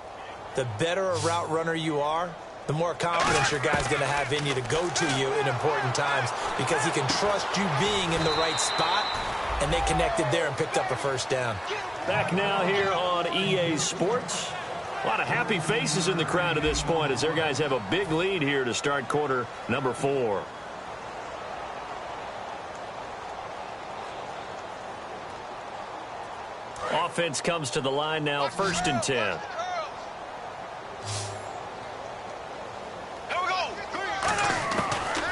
The better a route runner you are, the more confidence your guy's going to have in you to go to you in important times because he can trust you being in the right spot, and they connected there and picked up a 1st down. Back now here on EA Sports. A lot of happy faces in the crowd at this point as their guys have a big lead here to start quarter number 4. Offense comes to the line now, 1st and 10.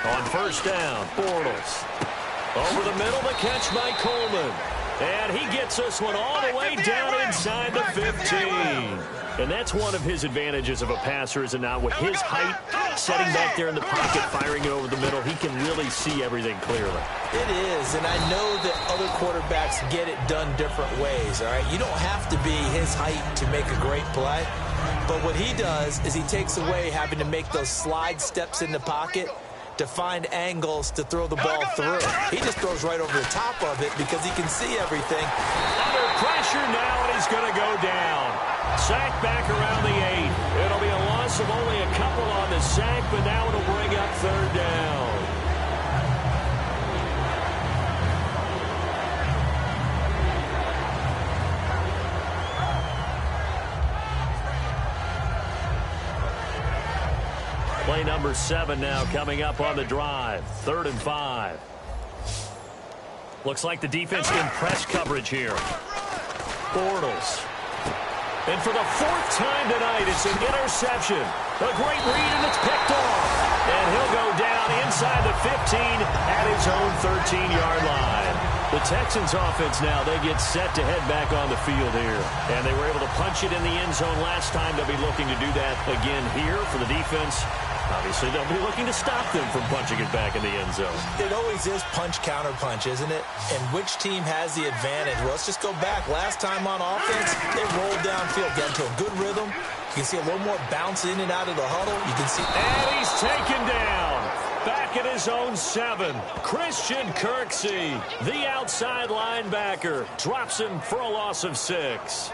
On 1st down, Bortles. Over the middle, the catch by Coleman. And he gets this one all the way down inside the 15. And that's one of his advantages of a passer, is it not? With his height, setting back there in the pocket, firing it over the middle, he can really see everything clearly. It is, and I know that other quarterbacks get it done different ways, all right? You don't have to be his height to make a great play. But what he does is he takes away having to make those slide steps in the pocket to find angles to throw the ball through. He just throws right over the top of it because he can see everything. Under pressure now, and he's going to go down. Sack back around the 8. It'll be a loss of only a couple on the sack, but now it'll bring up 3rd down. Play number 7 now coming up on the drive. 3rd and 5. Looks like the defense in press coverage here. Bortles. And for the 4th time tonight, it's an interception. A great read, and it's picked off. And he'll go down inside the 15 at his own 13-yard line. The Texans offense now, they get set to head back on the field here. And they were able to punch it in the end zone last time. They'll be looking to do that again here for the defense. Obviously, they'll be looking to stop them from punching it back in the end zone. It always is punch-counter-punch, isn't it? And which team has the advantage? Well, let's just go back. Last time on offense, they rolled downfield, got into a good rhythm. You can see a little more bounce in and out of the huddle. You can see... And he's taken down. back at his own 7. Christian Kirksey, the outside linebacker, drops him for a loss of 6.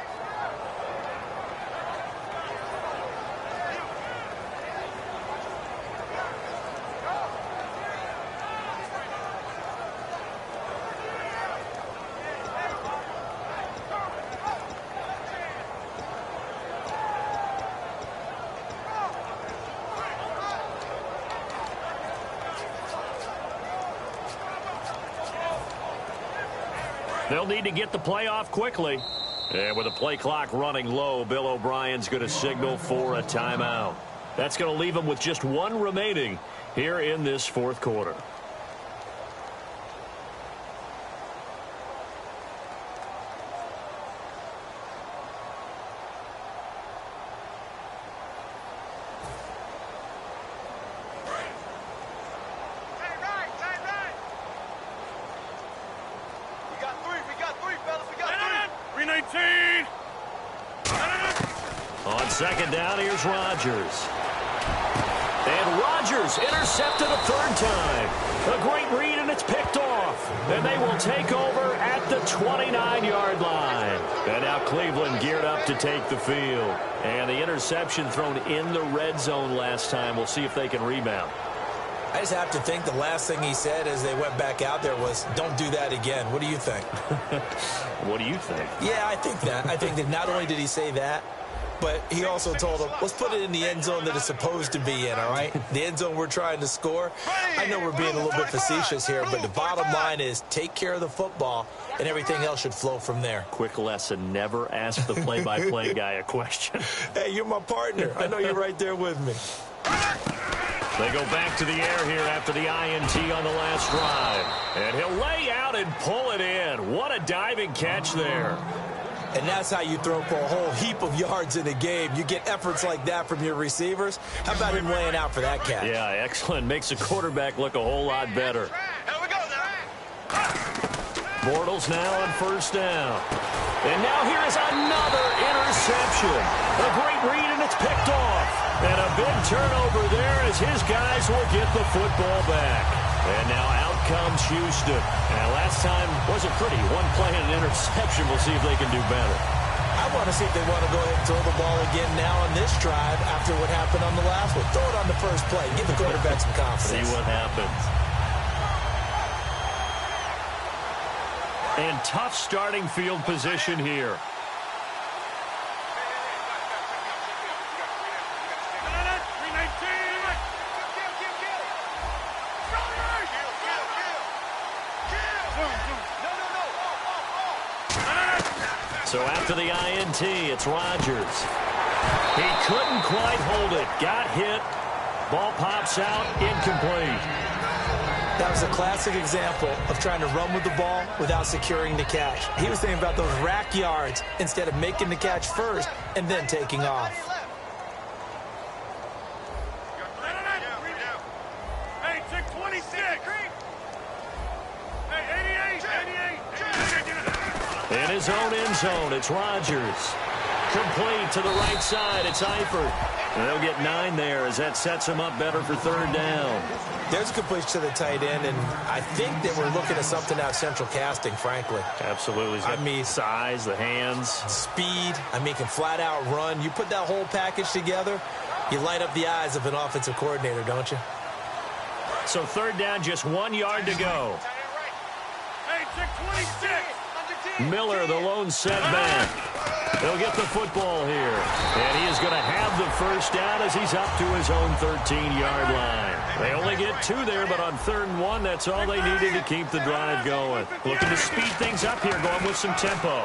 They'll need to get the play off quickly. And with the play clock running low, Bill O'Brien's going to signal for a timeout. That's going to leave them with just 1 remaining here in this 4th quarter. On second down, here's Rodgers. And Rodgers intercepted a 3rd time. A great read, and it's picked off. And they will take over at the 29-yard line. And now Cleveland geared up to take the field. And the interception thrown in the red zone last time. We'll see if they can rebound. I just have to think the last thing he said as they went back out there was, don't do that again. What do you think? What do you think? Yeah, I think that. I think that not only did he say that, but he also told them, let's put it in the end zone that it's supposed to be in, all right? The end zone we're trying to score. I know we're being a little bit facetious here, but the bottom line is take care of the football, and everything else should flow from there. Quick lesson, never ask the play-by-play guy a question. Hey, you're my partner. I know you're right there with me. They go back to the air here after the INT on the last drive. And he'll lay out and pull it in. What a diving catch there. And that's how you throw for a whole heap of yards in a game. You get efforts like that from your receivers. How about him laying out for that catch? Yeah, excellent. Makes the quarterback look a whole lot better. Bortles now on 1st down. And now here is another interception. A great read, and it's picked off. And a big turnover there as his guys will get the football back. And now out comes Houston. And last time wasn't pretty. 1 play and an interception. We'll see if they can do better. I want to see if they want to go ahead and throw the ball again now on this drive after what happened on the last one. Throw it on the first play. Give the quarterback some confidence. See what happens. And tough starting field position here. So after the INT, it's Rodgers. He couldn't quite hold it. Got hit. Ball pops out. Incomplete. That was a classic example of trying to run with the ball without securing the catch. He was thinking about those rack yards instead of making the catch first and then taking off. Hey, check 26. Hey, 88. In his own end zone, it's Rodgers. Complete to the right side, it's Eifert. And they'll get 9 there as that sets him up better for 3rd down. There's a completion to the tight end, and I think that we're looking at something out of central casting, frankly. Absolutely. I mean, size, the hands. Speed. I mean, can flat out run. You put that whole package together, you light up the eyes of an offensive coordinator, don't you? So 3rd down, just 1 yard to go. Hey, check 26. Miller, the lone setback. He'll get the football here. And he is going to have the 1st down as he's up to his own 13-yard line. They only get 2 there, but on 3rd and 1, that's all they needed to keep the drive going. Looking to speed things up here, going with some tempo.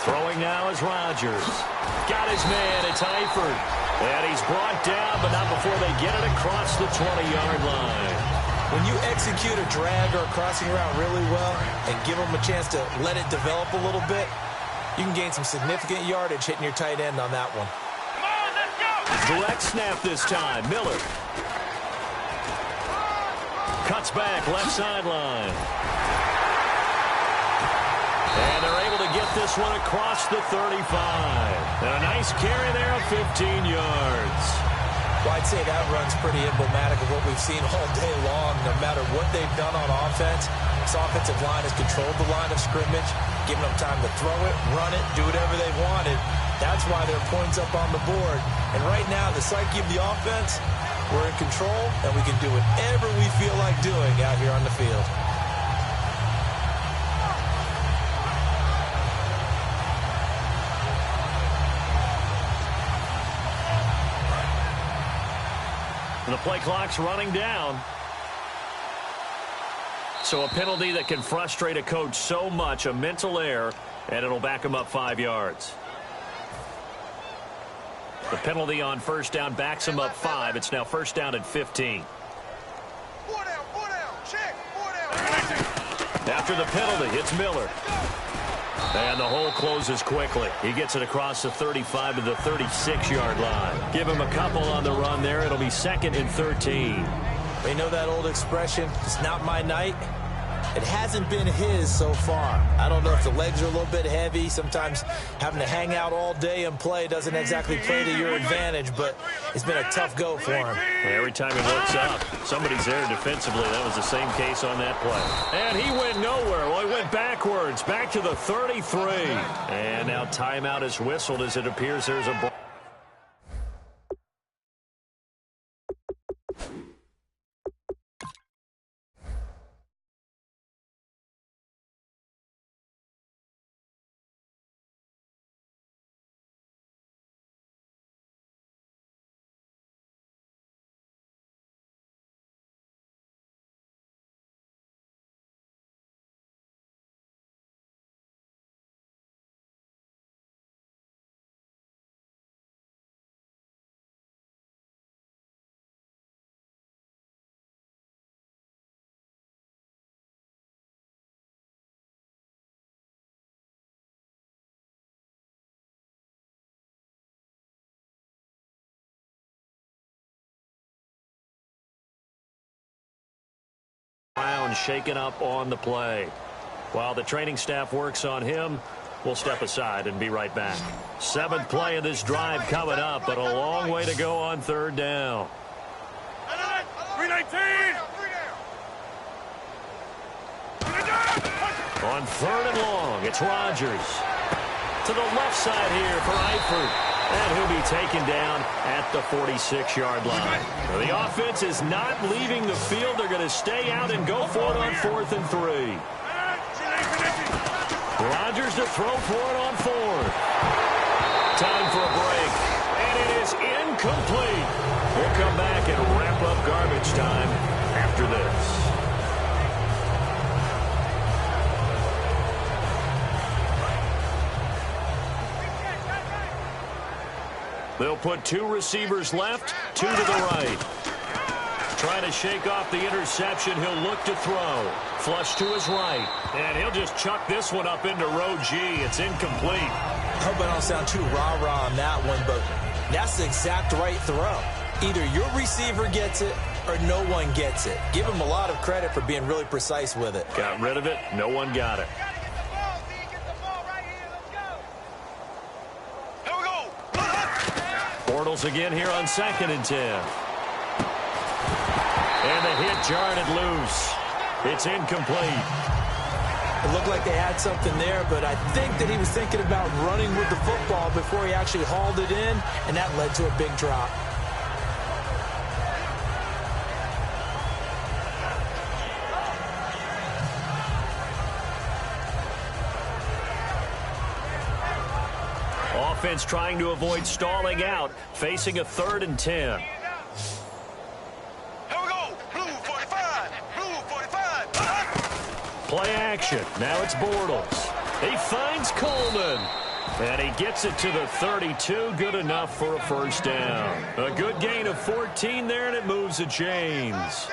Throwing now is Rodgers. Got his man, it's Eifert. And he's brought down, but not before they get it across the 20-yard line. When you execute a drag or a crossing route really well and give them a chance to let it develop a little bit, you can gain some significant yardage hitting your tight end on that one. Come on, let's go. Direct snap this time. Miller. Cuts back, left sideline. And they're able to get this one across the 35. And a nice carry there of 15 yards. Well, I'd say that run's pretty emblematic of what we've seen all day long. No matter what they've done on offense, this offensive line has controlled the line of scrimmage, given them time to throw it, run it, do whatever they wanted. That's why there are points up on the board. And right now, the psyche of the offense, we're in control, and we can do whatever we feel like doing out here on the field. And the play clock's running down. So a penalty that can frustrate a coach so much, a mental error, and it'll back him up 5 yards. The penalty on first down backs him up 5. It's now first down at 15. 4 down, check, 4 down. After the penalty, it's Miller. And the hole closes quickly. He gets it across the 35 to the 36-yard line. Give him a couple on the run there. It'll be second and 13. They know that old expression, it's not my night. It hasn't been his so far. I don't know if the legs are a little bit heavy. Sometimes having to hang out all day and play doesn't exactly play to your advantage, but it's been a tough go for him. Every time he looks up, somebody's there defensively. That was the same case on that play. And he went nowhere. Well, he went backwards, back to the 33. And now timeout is whistled as it appears there's a... shaken up on the play. While the training staff works on him, we'll step aside and be right back. 7th play of this drive coming up, but a long way to go on third down. 319. On third and long, it's Rodgers. To the left side here for Eifert. And he'll be taken down at the 46-yard line. The offense is not leaving the field. They're going to stay out and go for it on 4th and 3. Rodgers to throw for it on 4th. Time for a break. And it is incomplete. We'll come back and wrap up garbage time after this. They'll put 2 receivers left, 2 to the right. Trying to shake off the interception. He'll look to throw. Flush to his right. And he'll just chuck this one up into row G. It's incomplete. I hope I don't sound too rah-rah on that one, but that's the exact right throw. Either your receiver gets it or no one gets it. Give him a lot of credit for being really precise with it. Got rid of it. No one got it. Bortles again here on 2nd and 10. And the hit jarred it loose. It's incomplete. It looked like they had something there, but I think that he was thinking about running with the football before he actually hauled it in, and that led to a big drop. Offense trying to avoid stalling out, facing a 3rd and 10. Here we go. Blue 45. Blue 45. Play action. Now it's Bortles. He finds Coleman. And he gets it to the 32. Good enough for a first down. A good gain of 14 there, and it moves the chains.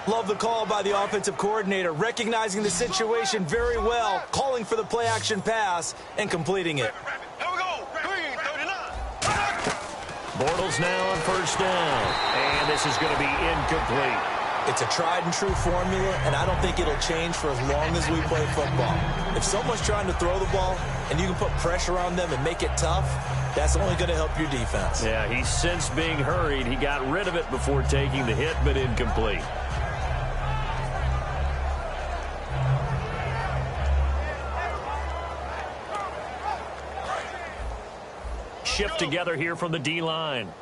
Love the call by the offensive coordinator, recognizing the situation very well, calling for the play-action pass, and completing it. Here we go. Green 39. Bortles now on first down. And this is going to be incomplete. It's a tried-and-true formula, and I don't think it'll change for as long as we play football. If someone's trying to throw the ball and you can put pressure on them and make it tough, That's only going to help your defense. Yeah, he's since being hurried. He got rid of it before taking the hit, but incomplete. Shift together here from the D-line.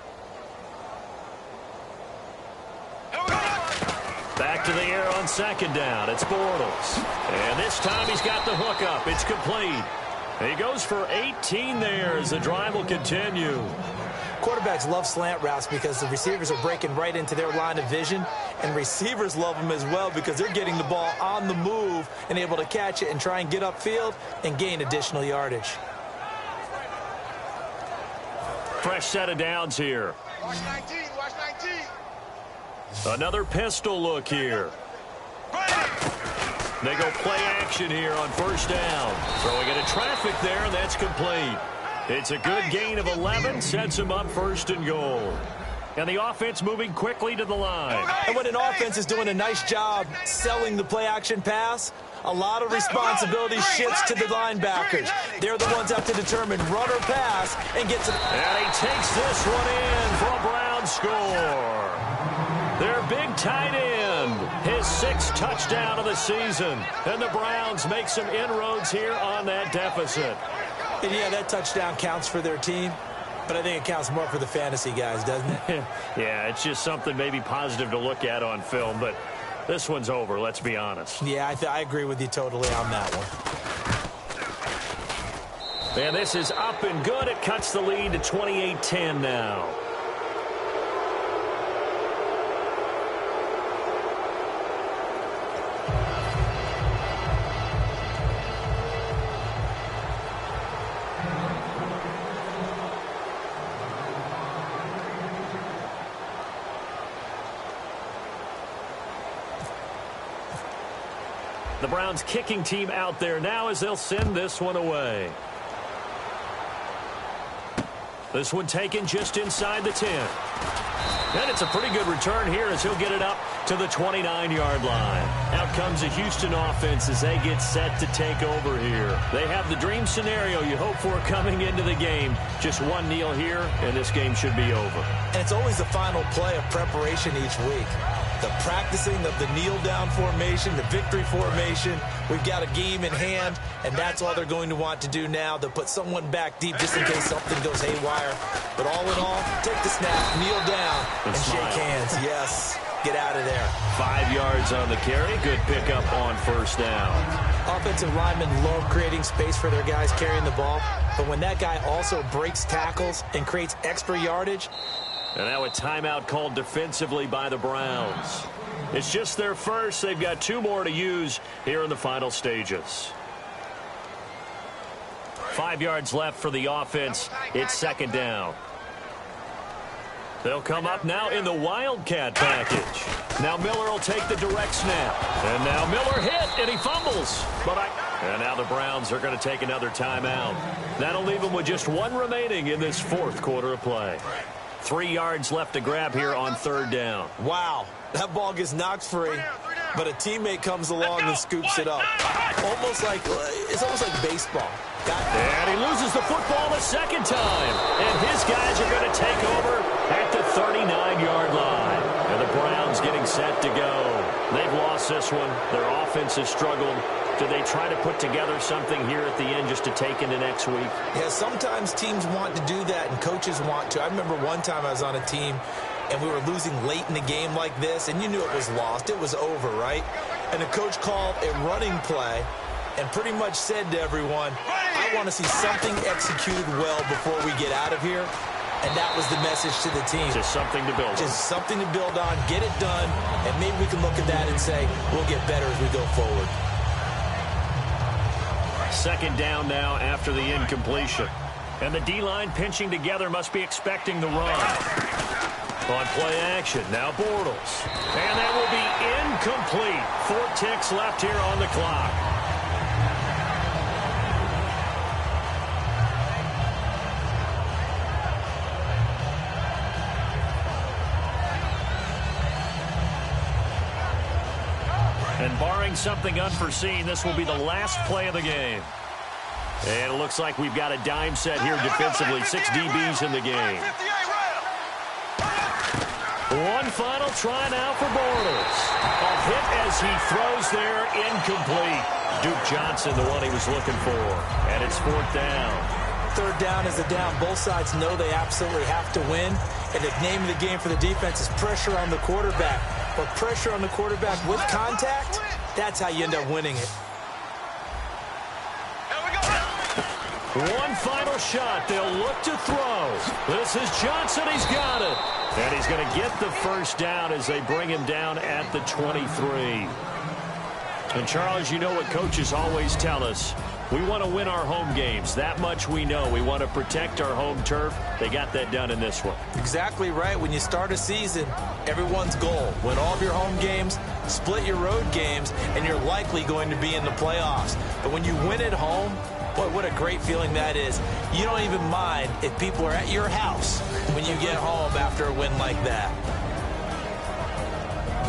Back to the air on second down. It's Bortles. And this time he's got the hook up. It's complete. He goes for 18 there as the drive will continue. Quarterbacks love slant routes because the receivers are breaking right into their line of vision, and receivers love them as well because they're getting the ball on the move and able to catch it and try and get upfield and gain additional yardage. Fresh set of downs here. Watch 19, watch 19. Another pistol look here. They go play action here on first down. Throwing into traffic there, and that's complete. It's a good gain of 11, sets him up first and goal. And the offense moving quickly to the line. And when an offense is doing a nice job selling the play action pass, a lot of responsibility shifts to the linebackers. They're the ones that have to determine run or pass and get to... And he takes this one in for a Brown score. Their big tight end, his 6th touchdown of the season. And the Browns make some inroads here on that deficit. And yeah, that touchdown counts for their team, but I think it counts more for the fantasy guys, doesn't it? Yeah, it's just something maybe positive to look at on film, but this one's over, let's be honest. Yeah, I agree with you totally on that one. And this is up and good. It cuts the lead to 28-10 now. The Browns kicking team out there now as they'll send this one away. This one taken just inside the 10. And it's a pretty good return here as he'll get it up to the 29-yard line. Out comes the Houston offense as they get set to take over here. They have the dream scenario you hope for coming into the game. Just one kneel here, and this game should be over. And it's always the final play of preparation each week. The practicing of the kneel-down formation, the victory formation. We've got a game in hand, and that's all they're going to want to do now. They'll put someone back deep just in case something goes haywire. But all in all, take the snap, kneel down, and shake hands. Yes, get out of there. 5 yards on the carry. Good pickup on first down. Offensive linemen love creating space for their guys carrying the ball. But when that guy also breaks tackles and creates extra yardage, and now a timeout called defensively by the Browns. It's just their first. They've got 2 more to use here in the final stages. 5 yards left for the offense. It's second down. They'll come up now in the Wildcat package. Now Miller will take the direct snap. And now Miller hit, and he fumbles. And now the Browns are going to take another timeout. That'll leave them with just 1 remaining in this 4th quarter of play. 3 yards left to grab here on third down. Wow, that ball gets knocked free, but a teammate comes along and scoops it up. It's almost like baseball. And he loses the football the second time. And his guys are going to take over at the 39-yard line. And the Browns getting set to go. They've lost this one. Their offense has struggled. Do they try to put together something here at the end just to take into next week? Yeah, sometimes teams want to do that and coaches want to. I remember one time I was on a team and we were losing late in the game like this, and you knew it was lost. It was over, right? And the coach called a running play and pretty much said to everyone, I want to see something executed well before we get out of here. And that was the message to the team. Just something to build on. Just something to build on, get it done, and maybe we can look at that and say, we'll get better as we go forward. Second down now after the incompletion. And the D-line pinching together must be expecting the run. On play action, now Bortles. And that will be incomplete. 4 ticks left here on the clock. And barring something unforeseen, this will be the last play of the game. And it looks like we've got a dime set here defensively. 6 DBs in the game. One final try now for Bortles. A hit as he throws there, incomplete. Duke Johnson, the one he was looking for. And it's 4th down. 3rd down is a down. Both sides know they absolutely have to win. And the name of the game for the defense is pressure on the quarterback. But pressure on the quarterback with contact, that's how you end up winning it. One final shot. They'll look to throw. This is Johnson. He's got it. And he's going to get the first down as they bring him down at the 23. And, Charles, you know what coaches always tell us. We want to win our home games. That much we know. We want to protect our home turf. They got that done in this one. Exactly right. When you start a season, everyone's goal, win all of your home games, split your road games, and you're likely going to be in the playoffs. But when you win at home, boy, what a great feeling that is. You don't even mind if people are at your house when you get home after a win like that.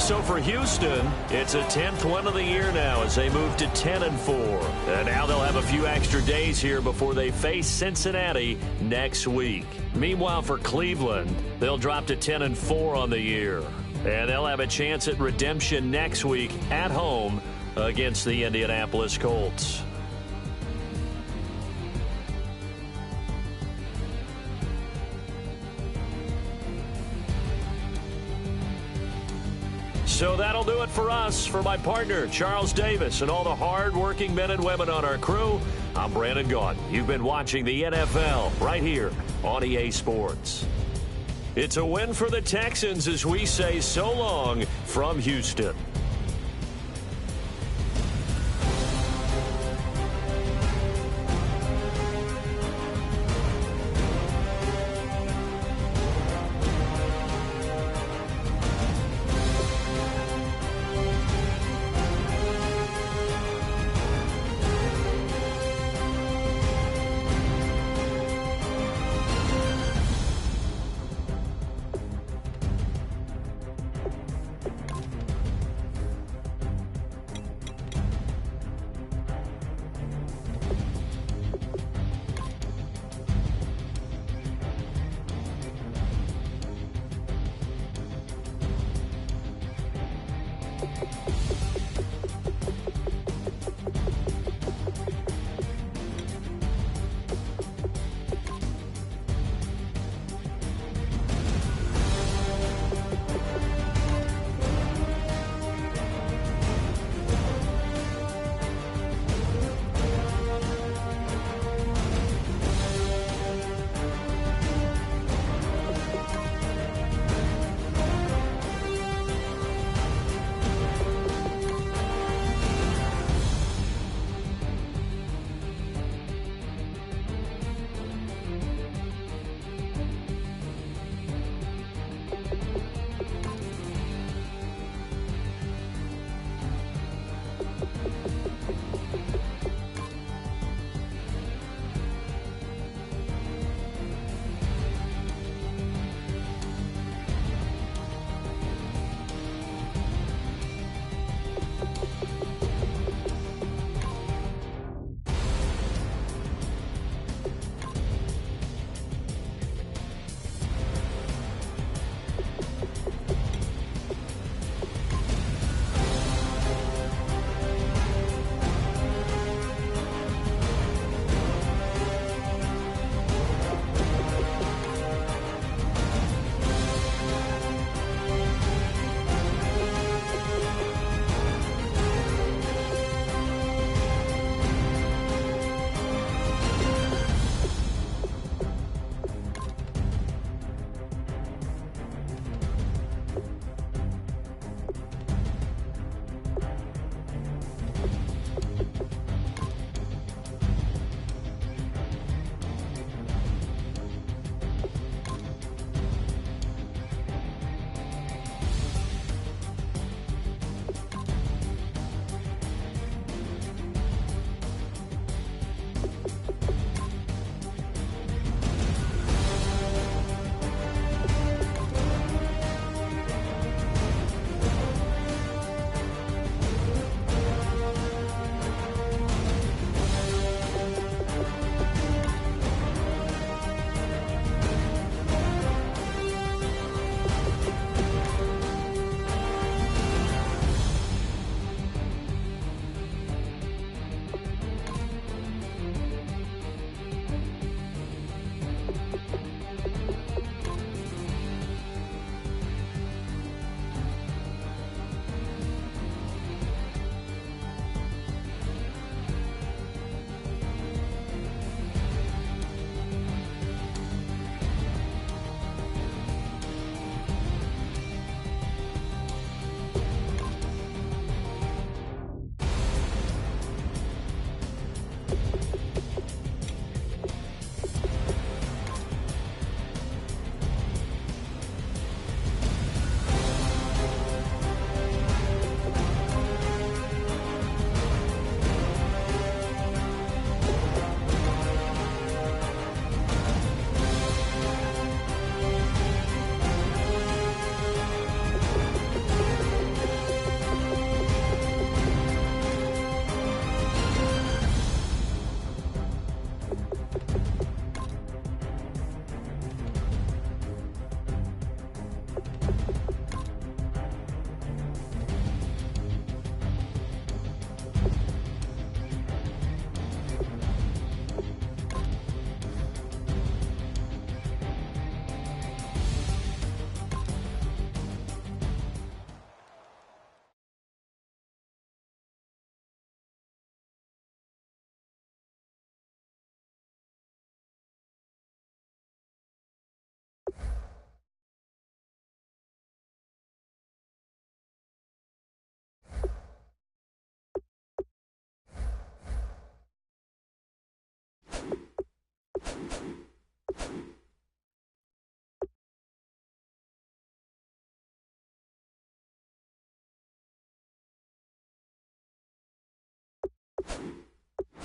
So for Houston, it's a 10th win of the year now as they move to 10-4. And now they'll have a few extra days here before they face Cincinnati next week. Meanwhile, for Cleveland, they'll drop to 10-4 on the year. And they'll have a chance at redemption next week at home against the Indianapolis Colts. So that'll do it for us. For my partner, Charles Davis, and all the hard-working men and women on our crew, I'm Brandon Gaudin. You've been watching the NFL right here on EA Sports. It's a win for the Texans as we say so long from Houston.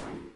it.